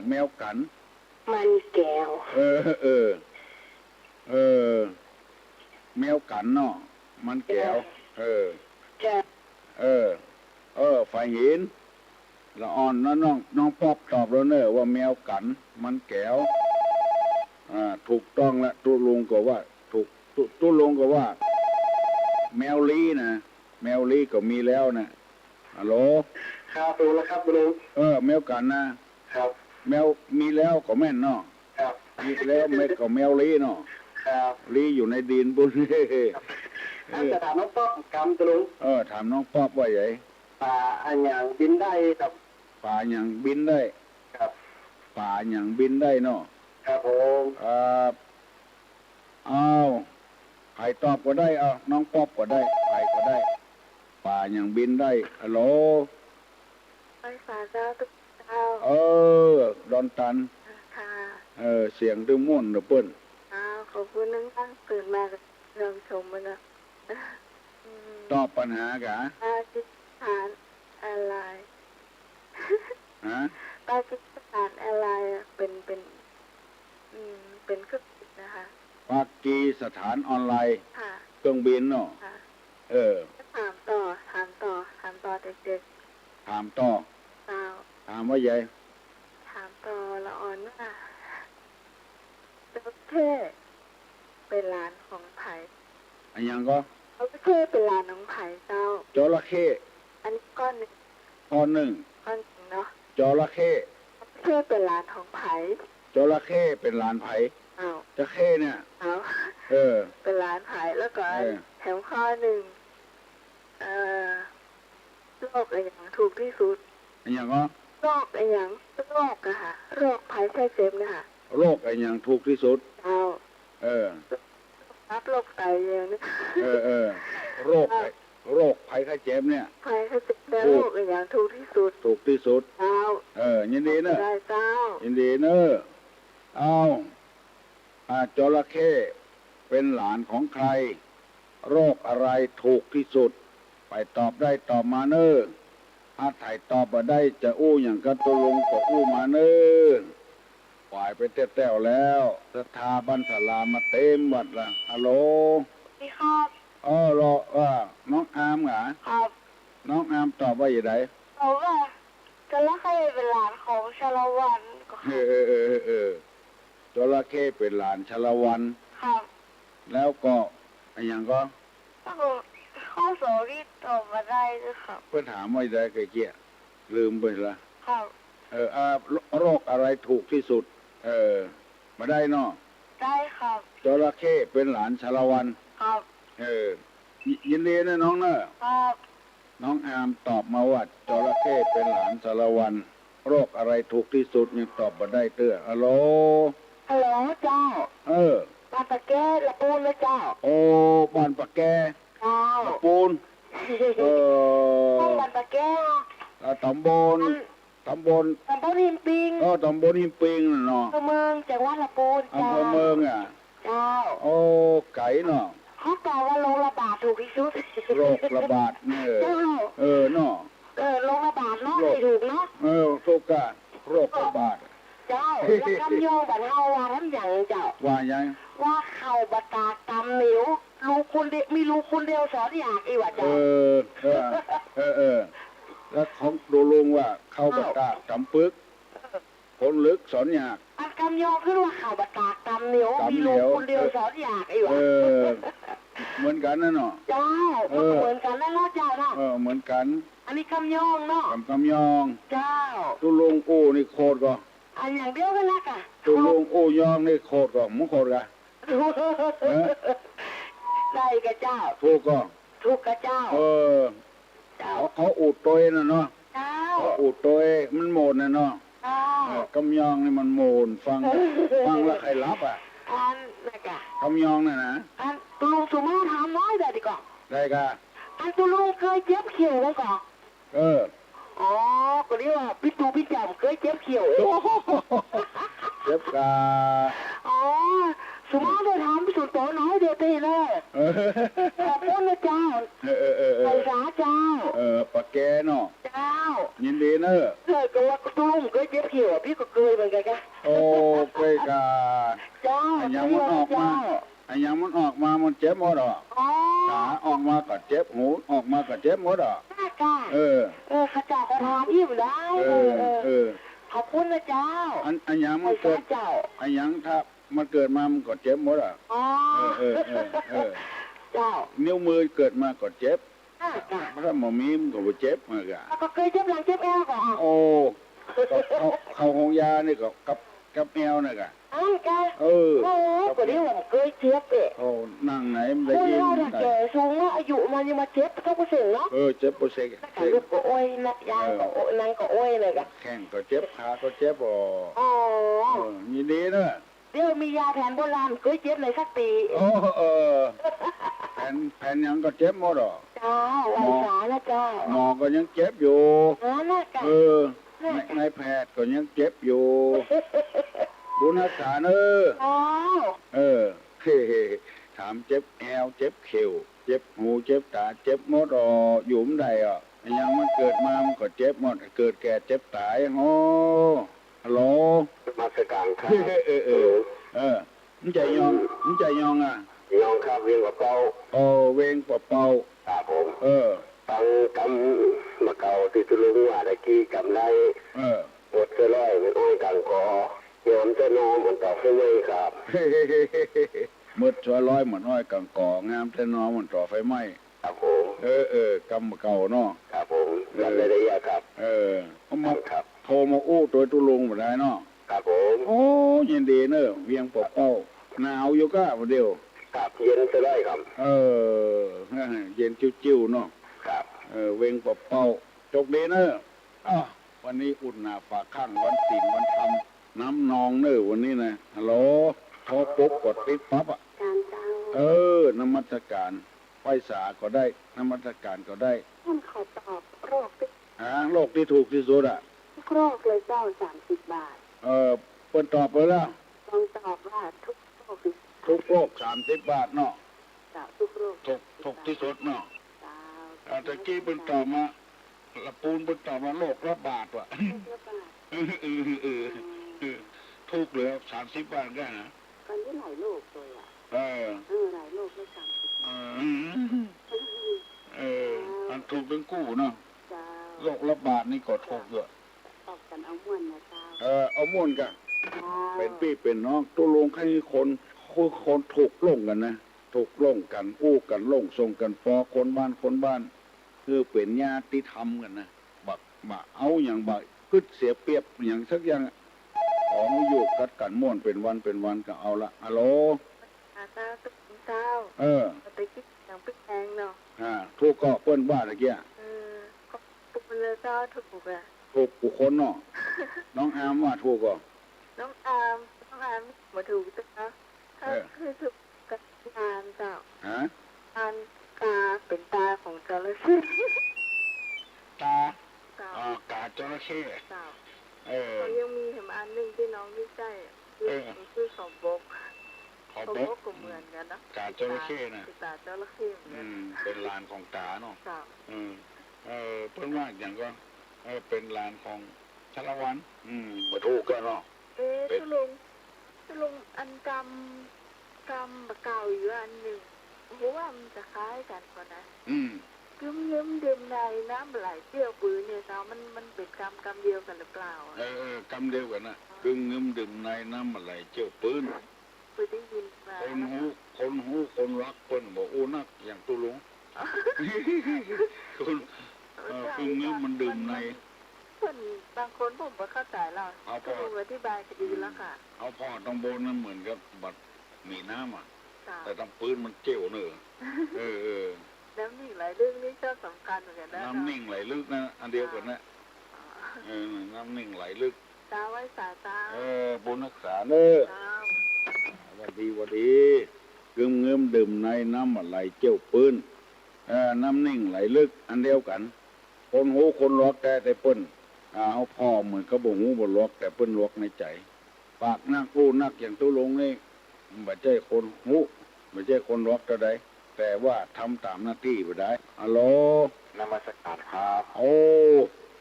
แมวกันมันแก้วแมวกันเนาะมันแก้วจ้าไฟหินละอ่อนนะน้องป๊อบตอบแล้วเนอะว่าแมวกันมันแก้วถูกต้องละตุลุงก็ว่าถูกตุลุงก็ว่าแมวลีนะแมวลีก็มีแล้วนะฮัลโหลครับดูแล้วครับลุงแมวกันนะครับแมวมีแล้วก็แม่นเนาะครับมีแล้วแม่ก็แมวลีเนาะครับลีอยู่ในดินบุญจะถามน้องป๊อบกำตุลุงถามน้องป๊อบว่าไงป่าอันอย่างบินได้ครับป่าอย่างบินได้ครับป่าอย่างบินได้เนาะครับผมใครตอบก็ได้น้องป๊อบก็ได้ใครก็ได้ป่าอย่างบินได้ฮัลโหลไฟฟ้าเจ้าตุ๊กเจ้าดอนตันค่ะเสียงตึ้งม่วนเด้อเปิ้นขอบคุณนึงตั้งตื่นมาเริ่มชมมันนะตอบปัญหากะปากีสถานอะไรปากีสถานอะไรเป็นเครื่องบินนะคะปากีสถานออนไลน์เครื่องบินเนาะถาม เด็ก ถามต่อ ๆเจ้า ถามว่าใหญ่ ถามต่อละอ่อนว่าเจ้าเท่เป็นหลานของไผ่ อันยังก็ เจ้าเท่เป็นหลานของไผ่เจ้า จระเข้ อันนี้ก้อนหนึ่ง ข้อหนึ่ง ก้อนหนึ่งเนาะ จระเข้ เจ้าเท่เป็นหลานของไผ่ จระเข้เป็นหลานไผ เอา จระเข้เนี่ย เอา เออ เป็นหลานไผ่แล้วก็ เออ แถมข้อหนึ่งโรคอะไรอย่างถูกที่สุด อันยังก็ โรคอะไรอย่างโรคอะค่ะโรคภัยไข้เจ็บเนี่ยค่ะ โรคอันยังถูกที่สุด เอา เออ รับโรคไตอย่างนี้ เออโรคภัยไข้เจ็บเนี่ย ภัยไข้เจ็บแต่โรคอะไรอย่างถูกที่สุด ถูกที่สุด เอา ยินดีเนอะ ได้เจ้า ยินดีเนอะเอาจระเข้เป็นหลานของใคร โรคอะไรถูกที่สุด ไปตอบได้ตอบมาเนอะถ้าถ่ายตอบมาได้จะอู้อย่างกระตุลงก็อู้มาเนอะปล่อยไปแต้วๆแล้วสถาบันศาลามาเต็มวัดละฮัลโหล พี่ครับ รอน้องอามเหรอ ครับ น้องอามตอบว่าอย่างไร เราว่าจะละให้เป็นหลานของชาละวันก็ จระเข้เป็นหลานชาละวัน ครับ แล้วก็อะไรอย่างก็ แล้วก็ข้อสอบที่ตอบมาได้ด้วยครับ เพื่อถามว่าได้ไกลเกี้ยลืมไปละ ครับ โรคอะไรถูกที่สุด มาได้เนาะ ได้ครับ จระเข้เป็นหลานชาละวัน ครับ ยินดีนะน้องเนอะ ครับ น้องอามตอบมาว่าจระเข้เป็นหลานชาละวัน โรคอะไรถูกที่สุดยังตอบมาได้เตื้อฮัลโหล ฮัลโหลเจ้า ปาตะแก้ละปูนเลยเจ้า โอ้บ้านปะแก เจ้า ตะปูน ห้องปาตะแก้ ตำบล ตำบลหิมปิง ตำบลหิมปิงน่ะเนาะ อำเภอเมืองจังหวัดละปูน อำ เจ้า เภอเมืองอ่ะ เจ้า โอ้ไก่เนาะ เขากล่าวว่าโรคระบาดถูกที่สุด โรคระบาดเนี่ย เจ้า เนาะ โรคระบาดเนาะไม่ถูกเนาะ ทุกกะโรคระบาด เจ้าแล้วคำโยบัดเฮาว่าทำอย่างเจ้า ว่ายัง ว่าเข่าบัตตากำนิ้วลูกคุณเดียวมีลูกคุณเดียวสอนอยากอีกว่าเจ้า แล้วของดูลุงว่าเข้าบัตรตาจำปึกคนลึกสอนยาก อันคำโยขึ้นว่าเข่าบัตตากำนิ้วมีลูกคุณเดียวสอนอยากอีกว่า เหมือนกันนะเนาะ เจ้าก็เหมือนกันนั่นเนาะเจ้าเนาะ เหมือนกัน อันนี้คำโยงเนาะ คำยอง เจ้า ตุลุงอู้นี่โคตรก็ อันอย่างเดียวกันละกะ ตุลุงอู้ยองนี่โคตรก็มุโคตรกะ ได้กะเจ้า ถูกก็ ถูกกะเจ้าเจ้า เขาอุดตัวนะเนาะ เจ้า เขาอุดตัวมันโมนนะเนาะ เจ้า คำยองนี่มันโมนฟังแล้วใครรับอ่ะ อันนะกะ คำยองน่ะนะ อันตุลุงสุมาถามน้อยได้ดีกว่า ได้กะ อันตุลุงเคยเจ็บเขียวแล้วก่อน อ๋อ ก็เรียกว่าพี่ตูพี่จำเคยเจ็บเขียวเอง เจ็บกา อ๋อ สมมติถามสุดโตน้อยเดียวตีเลยขอบคุณนะเจ้าภาษาเจ้า ปากแกเนาะ เจ้า ยินดีเนอะ ก็ว่าตุลุงเคยเจ็บเขียวพี่ก็เคยเหมือนกันแก โอ้เคยกา เจ้า อันยังมันออกมามันเจ็บหมดอ่ะ อ๋อ ขาออกมาก็เจ็บหูออกมาก็เจ็บหมดอ่ะ น่ากล้าข้าเจ้าก็ทานอิ่มได้ขอบคุณนะเจ้า อันยังมันเกิด เจ้า อันยังถ้ามันเกิดมามันก็เจ็บหมดอ่ะ อ๋อ เจ้า นิ้วมือเกิดมาก็เจ็บ น่ากล้า ถ้าหมอมีมันก็บ่เจ็บมากอ่ะ ก็เคยเจ็บหลังเจ็บแอวก่อน โอ้เข้าห้องยานี่ก็กับแอวน่ะกะ อันกันก็เรียกว่าเคยเจ็บเอ๊ะ โอ้นั่งไหนมันได้ คน ยิน เราถ้าแก่สูงอายุมันยังมาเจ็บต้องก็เสียงเนาะ เจ็บบ่เซ็ก แต่ลูกก็โอ้ยนักยางก็โอ้ยนางก็โอ้ยเลยกัน แข้งก็เจ็บขาก็เจ็บบ่ อ๋อ ยินดีเนอะ เดี๋ยวมียาแผนโบราณเคยเจ็บเลยสักปี แผ่นยังก็เจ็บหมดอ่ะ เจ้าวันษานะเจ้า หมอก็ยังเจ็บอยู่ น่ากัน นายแพทย์ก็ยังเจ็บอยู่ บุญรักษาเนอะ เจ้า ถามเจ็บแอวเจ็บเข่วเจ็บหูเจ็บตาเจ็บหมดอ่ะอยู่มใดอ่ะยังมันเกิดมามันก็เจ็บหมดเกิดแก่เจ็บตายโอ้ฮัลโหล มาสการครับ มันใจยองอ่ะ น้องครับเวียงกับเป้า เวงเป่า ครับผม ย ฟังกำมาเก่าที่ตุลุงว่าตะกี้กำได้หมดเสร้อยมันอ้อยกังกอยอมจะนอนมันต่อไฟไหม้ครับ หมดชัวร้อยเหมือนอ้อยกังกองามแต่น้องมันต่อไฟไหม้ครับผม กำมาเก่าเนาะครับผมนั่นเลยได้ยาครับเขามา ครับโทรมาอู้ตัวตุลุงมาได้เนาะครับผม โอ้ยินดีเนอะเวียงปอกเป้าหนาวอยู่ก้าวันเดียวครับเย็นเสร้อยครับเย็นจิ้วๆเนาะครับเวียงปอกเป้าจกดีเนอะวันนี้อุ่นหนาฝากข้างวันศีลวันธรรมน้ำนองเนอะวันนี้นะฮัลโหลโทรปุ๊บกดติดปั๊บนมัสการไหว้สาก็ได้นมัสการก็ได้ท่านขอตอบโรคโรคที่ถูกที่สุดทุกโรคเลยเจ้า30 บาทเปิดตอบไปแล้วลองตอบว่าทุกโรค30 บาทเนาะทุกโรคถูกที่สุดเนาะตะกี้เปิดตอบมาละปูนเปิดตอบมาโรคระบาดว่ะถูกเลย30 บาทได้นะตอนนี้หลายโรคเลยหลายโรคเลยมันถูกเป็นกู้เนาะโรคระบาดนี่ก็ถูกเยอะตอบกันเอาม่วนนะเจ้าเอาม่วนกันเป็นพี่เป็นน้องตัวลงให้คนถูกลงกันนะถูกลงกันอู้กันลงส่งกันฟอคนบ้านคือเป็นญาติธรรมกันนะบักเอาอย่างบักกึดเสียเปรียบอย่างสักอย่างของอยู่กัดกันม่วนเป็นวันก็เอาละฮัลโหลเจ้าตุ๊กเจ้าไปคิดอย่างปิ๊กแดงเนาะถูกก็เปิ้นว่าตะเกียถูกเลยเจ้าถูกอ่ะถูกบุคคลเนาะน้องอามว่าถูกก็น้องอามมาถูกตึกนะคือถูกกับอามเจ้าอามตาเป็นตาของจระเข้ตากาจระเข้เขายังมีเห็นอันหนึ่งที่น้องวิจัยคือขอบบกก็เหมือนกันนะกาจระเข้นะกาจระเข้เป็นลานของกาเนาะเพิ่นว่าอย่างก็เป็นลานของชาละวันมาถูกกันเนาะทุลุงอันกำเก่าอยู่อันหนึ่งเพราะว่ามันจะคล้ายกันก่อนนะกึ้มดื่มในน้ำไหลเที่ยวปืนเนี่ยเจ้ามันเป็นกำเดียวกันหรือเปล่ากำเดียวกันนะกึ้มดื่มในน้ำไหลเที่ยวปืนไปได้ยินมาคนรักคนบอกโอ้นักอย่างตุลุงคนมันดื่มในคนบางคนผมก็เข้าใจแล้วก็รู้อธิบายก็ดีแล้วค่ะเอาพ่อต้องโบนนั่นเหมือนกับบัดมีน้ำแต่ต้องปืนมันเจียวเนอะน้ำนิ่งไหลลึกนี่ก็สำคัญเหมือนกันนะน้ำนิ่งไหลลึกนะอันเดียวกันนะน้ำนิ่งไหลลึกตาไว้สาตาบุญรักษาเนอะวันดีกึมดื่มในน้ำไหลเจียวปืนน้ำนิ่งไหลลึกอันเดียวกันคนหูคนล็อกแต่เปิ้นเอาพ่อเหมือนเขาบอกหูบนล็อกแต่เปิ้นล็อกในใจปากนักรู้นักอย่างตุลงนี่ไม่ใช่คนหูไม่ใช่คนล็อกเท่าใดแต่ว่าทำตามหน้าที่ไปได้ฮัลโหลนมัสการครับ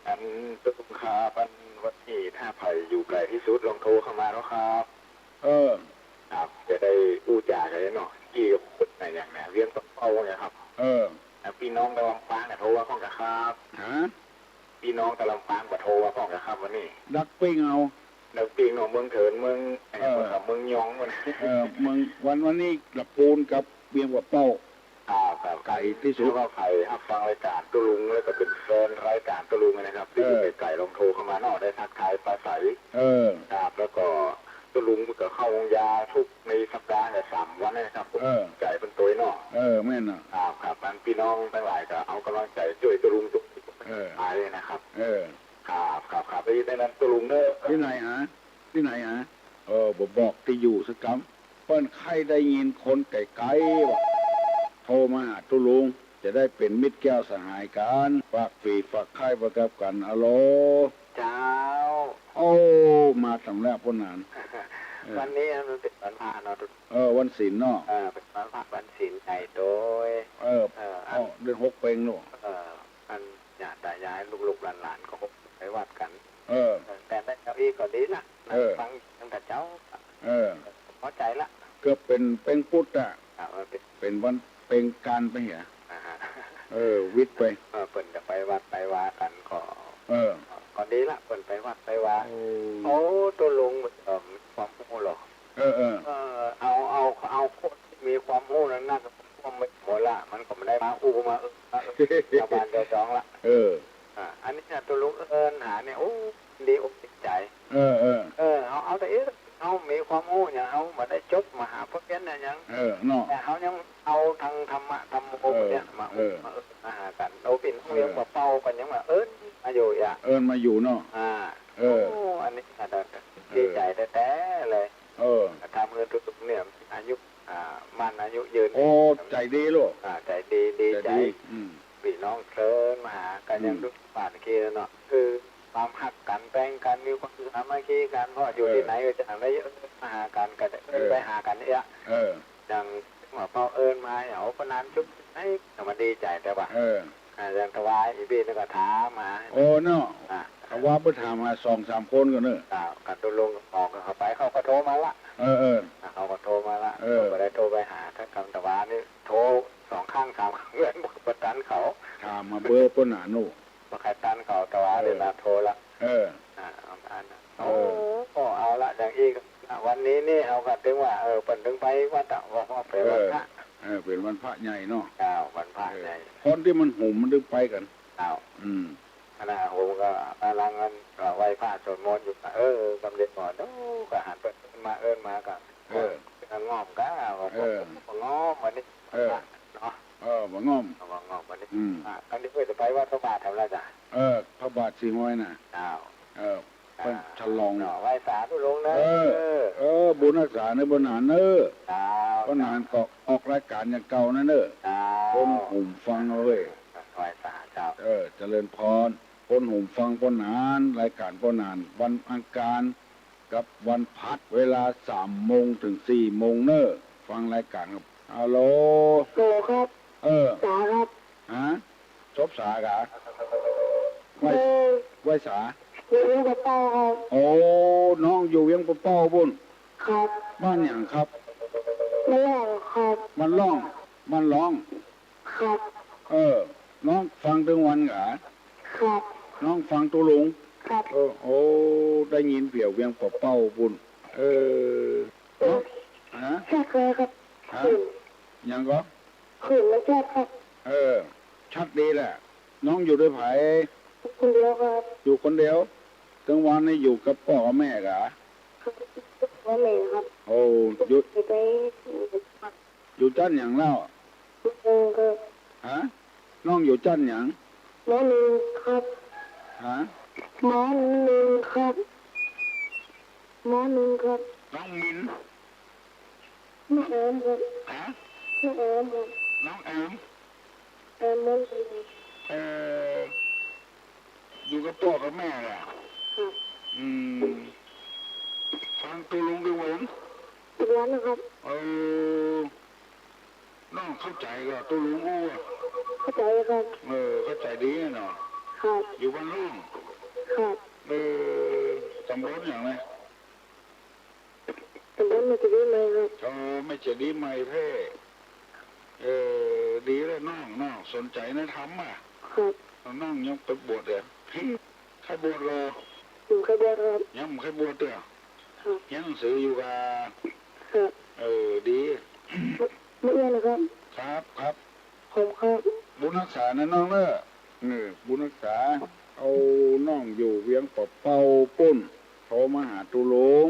อันตุลครับอันวัดที่ท่าไผ่อยู่ไกลที่สุดลองโทรเข้ามาแล้วครับครับจะได้อู้จ่ากันเนาะกี่คนไหนอย่างเนี้ยเรียนต้องเป้าเนี่ยครับพี่น้องตะลำปางเนี่ยโทรว่าข้องกะครับพี่น้องตะลำปางก็โทรว่าข้องกะครับวันนี้ดักปิ้งเอาดักปิ้งเนาะเมืองเถินเมืองเมืองยองวันเมืองวันนี้กระปูนกับเบียงกับเป้าครับไก่ที่สุดว่าไผ่ฟังรายการตุลุงแล้วก็เป็นแฟนรายการตุลุงนะครับที่ไก่ลองโทรเข้ามาเนาะได้ทักทายปลาใสครับแล้วก็ตุลุงก็เข้ายาทุกในสัปดาห์3 วันนะครับไก่เป็นตัวเนาะแม่น่ะครับพี่น้องทั้งหลายก็เอากำลังใจช่วยตุลุงทุกหายเลยนะครับครับไปในนั้นตุลุงเนอะที่ไหนฮะบอกที่อยู่สักคำเปิ้นใครได้ยินคนไก่ว่าโทรมาหาตุลุงจะได้เป็นมิตรแก้วสหายกันฝากฝีฝากไข่ประกับกันฮัลโหลเจ้ามาสำแล้วพ้นนานวันนี้มันเป็นวันพระเนาะวันศีลเนาะเป็นวันพระวันศีลใหญ่โดยเดือน6เป็งเนาะอันญาติตายายลูกหลานก็ไปวัดกันแต่ได้เจ้าอีก็ดีละฟังตั้งแต่เจ้าพอใจละก็เป็นพุทธเป็นวันเป็นการไปเหรอ วิทย์ไปเปิ่นจะไปวัดไปวากันก็ดีละเปิ่นไปวัดไปวาโอ้ตัวลุงความรู้หรอเอาคนมีความรู้นั่นน่าจะความไม่หมดละมันก็ไม่ได้มามาชาวบ้านเดือดร้อนละอันนี้เนี่ยตัวลุงหาเนี่ยโอ้ดีอกติดใจเอาแต่เอามีความรู้อย่างเอามาได้จบมาหาพวกนี้เนี่ยยังแต่เขายังเอาทางธรรมะธรรมโอเนี่ยมาหากันเราปิ่นเรียกว่าเป้ากันยังว่ามาอยู่มาอยู่เนาะอันนี้ดีใจแต่เลยทำเงินทุกเนี่ยอายุมันอายุยืนโอ้ใจดีลูกใจดีใจพี่น้องเชิญมาหากันยังทุกป่านคีเนาะคือความหักกันแป้งกันมีความสามัคคีกันเพราะอยู่ที่ไหนก็จะได้มาหากันกันไปหากันเนี่ยอย่างว่าพอมาเอาปนานชุบให้มันดีใจแต่ว่าอย่างถวายอีบีนี่ก็ถามมาโอ้เนาะเขาว่าเพิ่งถามมา2-3 คนกันเนอะกันตัวลงออกเขาไปเขาก็โทรมาละเขาก็โทรมาละก็ได้โทรไปหาท่านคำถวายนี่โทร2 ข้าง 3 ครั้งเงินบุกประตันเขาถามมาเบอร์ปนหนาหนูประคตันเขาถวายเลยนะโทรละเอาละอย่างอีกวันนี้นี่เอากันถึงว่าเปิดถึงไปว่าแต่ว่าเป็นวันพระเป็นวันพระใหญ่เนาะวันพระใหญ่คนที่มันหุ่มมันดึงไปกันขณะผมก็กำลังกันไหว้พระสวดมนต์อยู่กำเนิดก่อนก็หันไปมามากับงอมก็งอมวันนี้เนาะบ่งอมวันนี้กันที่เพื่อจะไปว่าพระบาททำอะไรจ้ะพระบาทสีห้อยน่ะเป็นฉลองไหว้สาธุลงนะบุญรักษาในบนหานบนหานก็ออกรายการอย่างเก่านั่นคนหุ่มฟังเลยไหว้สาเจ้าเจริญพรคนหุ่มฟังคนหานรายการคนหานวันอังคารกับวันพัดเวลา3 โมงถึง 4 โมงฟังรายการครับฮัลโหลครับสาครับชบสากะไหว้สาอยู่เวียงปะเป้าครับโอ้น้องอยู่เวียงปะเป้าบุญครับบ้านอย่างครับมันร้องครับมันร้องครับน้องฟังถึงวันกะครับน้องฟังตัวลุงครับโอ้ได้ยินเปี่ยวเวียงปะเป้าบุญแค่เคยครับยังก็ขืนไม่แค่ครับชัดดีแหละน้องอยู่ด้วยไผคนเดียวครับอยู่คนเดียวกลางวันนี่อยู่กับพ่อกับแม่กะพ่อแม่ครับโอ้อยู่จันอย่างเล่าน้องอยู่จันอย่างหมอหนึ่งครับหมอหนึ่งครับน้องมินน้องแอมครับน้องแอมครับน้องแอมมันอยู่กับพ่อกับแม่แหละฟังตัวลุงด้วยมั้งร้านนะครับน้องเข้าใจก็ตัวลุงเข้าใจครับเข้าใจดีเนาะครับอยู่บ้านลุงครับจำรถอย่างไรจำรถไม่จะดีไหมครับไม่จะดีไหมเพ่ดีเลยน้องสนใจในธรรมอ่ะครับน้องยังไปบวชเลยใครบวชรอใครบวชครับยังใครบวชเด้อยังหนังสืออยู่กับดีไม่เอื้อนะครับครับผมครับบุญรักษานะน้องบุญรักษาเอาน้องอยู่เวียงปะเป้าปุ้นโทรมาหาตุลง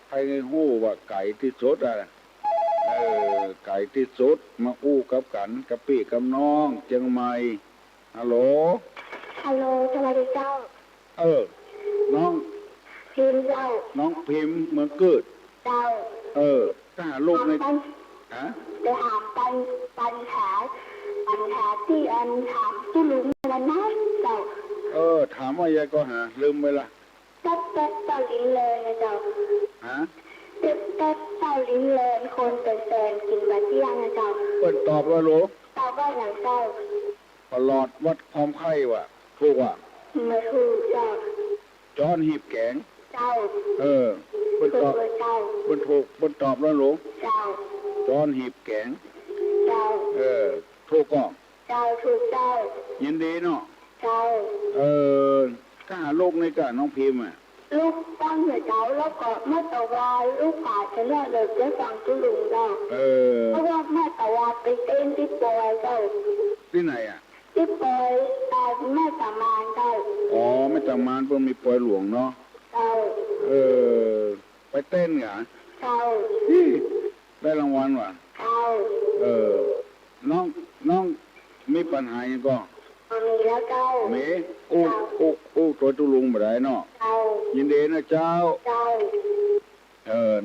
ใครหู้ว่าไก่ที่สุดไก่ที่สุดมาอู้กับกันกับพี่กับน้องเชียงใหม่ฮัลโหลสวัสดีเจ้าน้องพิมพ์เจ้าน้องพิมพ์เมืองเกิดเจ้าถ้าหาลูกในจะถามปัญหาที่ถามตุลุงวันนั้นเจ้าถามว่ายายก็หาลืมไปละเจ้าลิ้นเลยนะเจ้าเจ้าลิ้นเลยคนเป็นแฟนกินบะเจี้ยงนะเจ้าเปิดตอบว่าโหลตอบว่าอย่างเจ้าตลอดวัดความไข้ว่ะถูกว่ะไม่ถูกเจ้าจอนหีบแกงเจ้าเปิดตอบเปิดถูกเปิดตอบแล้วโหลเจ้าจอนหีบแกงเจ้าถูกก็ เจ้าถูกเจ้า ยินดีเนาะ เจ้า ถ้าหาลูกในกะน้องพิมพ์อ่ะ ลูกตั้งหัวเจ้าแล้วก็เมื่อตะวาลูกป่าจะเลือกเลยจะฟังตุลุงเจ้าเพราะว่าแม่ตะวาไปเต้นที่ปอยเจ้า ที่ไหนอ่ะ ที่ปอยแต่แม่ตะมานเจ้า อ๋อไม่ตามานเพิ่งมีปอยหลวงเนาะ เจ้า ไปเต้นเหรอ เจ้า ได้รางวัลว่ะ เจ้า น้องมีปัญหายังก็ มีแล้วเจ้า เมอู้ตัวตุลุงบ่ได้เนาะ เจ้า ยินดีนะเจ้า เจ้า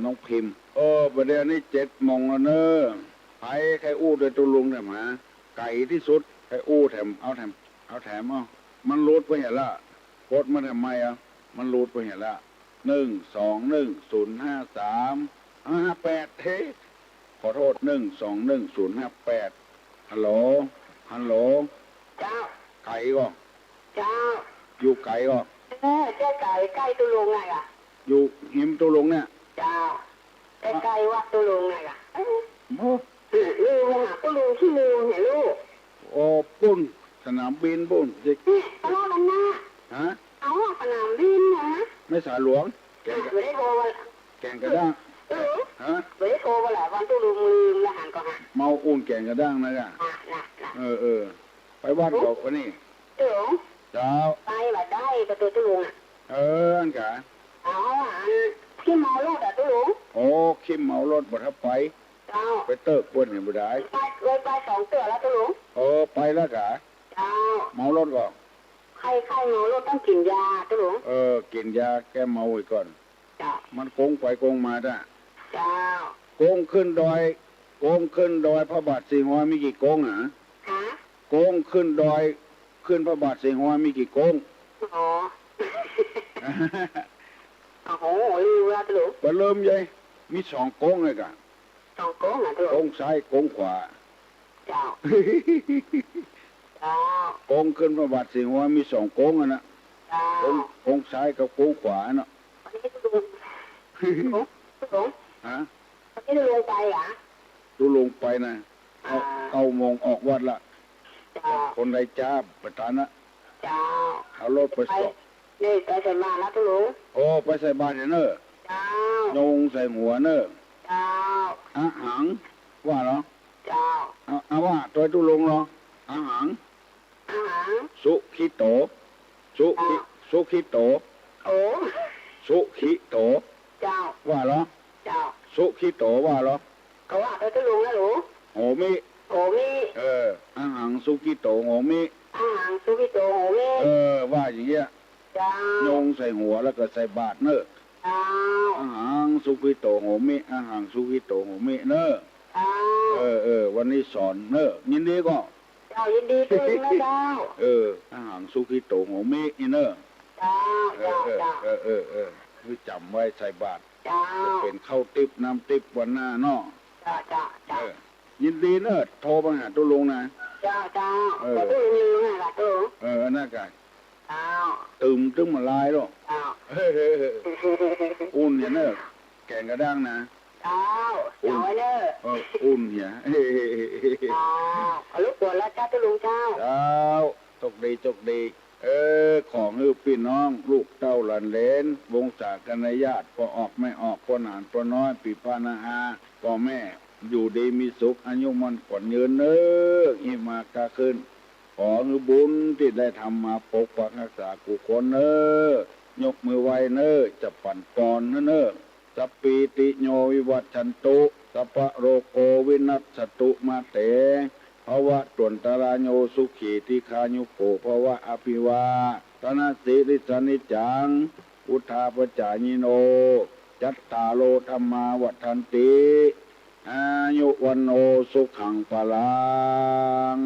น้องพิมพ์ประเดี๋ยวนี้7 โมงแล้วเนอะไปใครอู้ตัวตุลุงเนี่ยมาไก่ที่สุดใครอู้แถมเอามันรูดไปเห็นละโคตรมันทำไมอ่ะมันรูดไปเห็นละ121053558เฮ้ขอโทษ1210558ฮัลโหล เจ้า ไก่ก็ เจ้า อยู่ไก่ก็ เจ้าไก่ใกล้ตุลุงไงอ่ะ อยู่หิมตุลุงเนี่ย เจ้าใกล้วัดตุลุงไงอ่ะ โอ้ ลูกหาตุลุงที่ลูกเห็นลูก ปุ้นสนามบินปุ้นจิก ตลอดกันนะ ฮะ เอาสนามบินนะ ไม่สาหลวงแกง ไม่ได้โทรมา กระด้างฮะ ไม่ได้โทรมาหลายวันตุลุงลืมแล้วหันก็หา เมาอุ่นแกงกระด้างนะกะ น่ะ ไปวัดบอกว่านี่ ตุลุง เจ้า ไปแบบได้ประตูตุลุงอ่ะ อันกะ เอาหันที่เมารถอ่ะตุลุง คิมเมารถบ่ทับไป เจ้า ไปเติกป่นเห็นบ่ได้ ไป2 เตือแล้วตุลุง ไปแล้วกะ เจ้า เมารถก็ ใครเมารถต้องกินยาตุลุง กินยาแก้เมาไว้ก่อน เจ้า มันโกงไปโกงมาได้ เจ้า โกงขึ้นดอยพระบาทสีหอยมีกี่โกงหะ ฮะ โกงขึ้นดอยขึ้นพระบาทสีหอยมีกี่โกง อ๋อโอ้โหลืมแล้วตุลุง ปเริ่มยัยมี2 โกงเลยกะ 2 โกงอ่ะตุ โก ลุง งซ้ายโกงขวา เจ้า เจ้า โกงขึ้นพระบาทสีหอยมี2 โกงอะนะ เจ้า โกงซ้ายกับโกงขวาเนาะ วันนี้ตุลุงตุลุง ฮะ วันนี้ตุลุงไปเหรอ ตุลงไปนะเอาโมงออกวัดละ เจ้า คนใดจ้าประธานนะ เจ้า เอารถไปสอบ นี่ไปใส่มาแล้วตุลุง ไปใส่บ้านเนอะ เจ้า โยงใส่หัวเนอะ เจ้า หังว่าเหรอ เจ้า ว่าตัวตุลงเหรอหัง อาหาร สุขิโตสุขิโต โอ้ สุขิโต เจ้า ว่าเหรอ เจ้า สุขิโตว่าเหรอ เขาว่าไปตุลุงนะหนู โหมิ โอ้มี อาหังสุขิโตโหมิ อาหารสุกิโตโอ้มี ว่าอย่างเงี้ย เจ้า โยงใส่หัวแล้วก็ใส่บาทเนอะ เจ้า อาหังสุขิโตโหมิอาหังสุขิโตโหมิเนอะ เจ้า วันนี้สอนเนอะยินดีก็ เจ้ายินดีตุลุงนะเจ้า อาหังสุขิโตโหมิเนอะ เจ้าเจ้าเจ้า คือจำไว้ใส่บาท เจ้า จะเป็นข้าวติ๊บน้ำติ๊บวันหน้าเนาะ เจ้าเจ้าเจ้า ยินดีเนอะโทรมาหาตุลุงนะ เจ้าเจ้าไปตุลุงลืมไงล่ะตุลุง น่ากาย เจ้า ตึมมาลายหรอก เจ้า อุ่นเห็นเนอะแกงกระด้างนะ เจ้าเจ้าไว้เนอะ อุ่นเหี้ย เจ้าเอาลูกปวดแล้วเจ้าตุลุงเจ้า เจ้าตกดีของพี่น้องลูกเต้าหลานเลนวงศาคณญาติพอออกไม่ออกพอหนานพอน้อยปีพานาอาพ่อแม่อยู่ดีมีสุขอายุมันขวัญยืนเนอหิมากาขึ้นขอบุญที่ได้ทำมาปกปักรักษากุคนเนอยกมือไหวเนอจะปั่นปอนเนอสัพปีติโยวิวัตชันตุสัพพะโรโกวินัสสตุมาเตภวะตวนตารายโยสุขีติคายุโกภวะอภิวาตนาสิริสนิจังพุทธาปจายิโนจัตตาโลธรรมาวัฏันติอายุวันโนสุขังปะลัง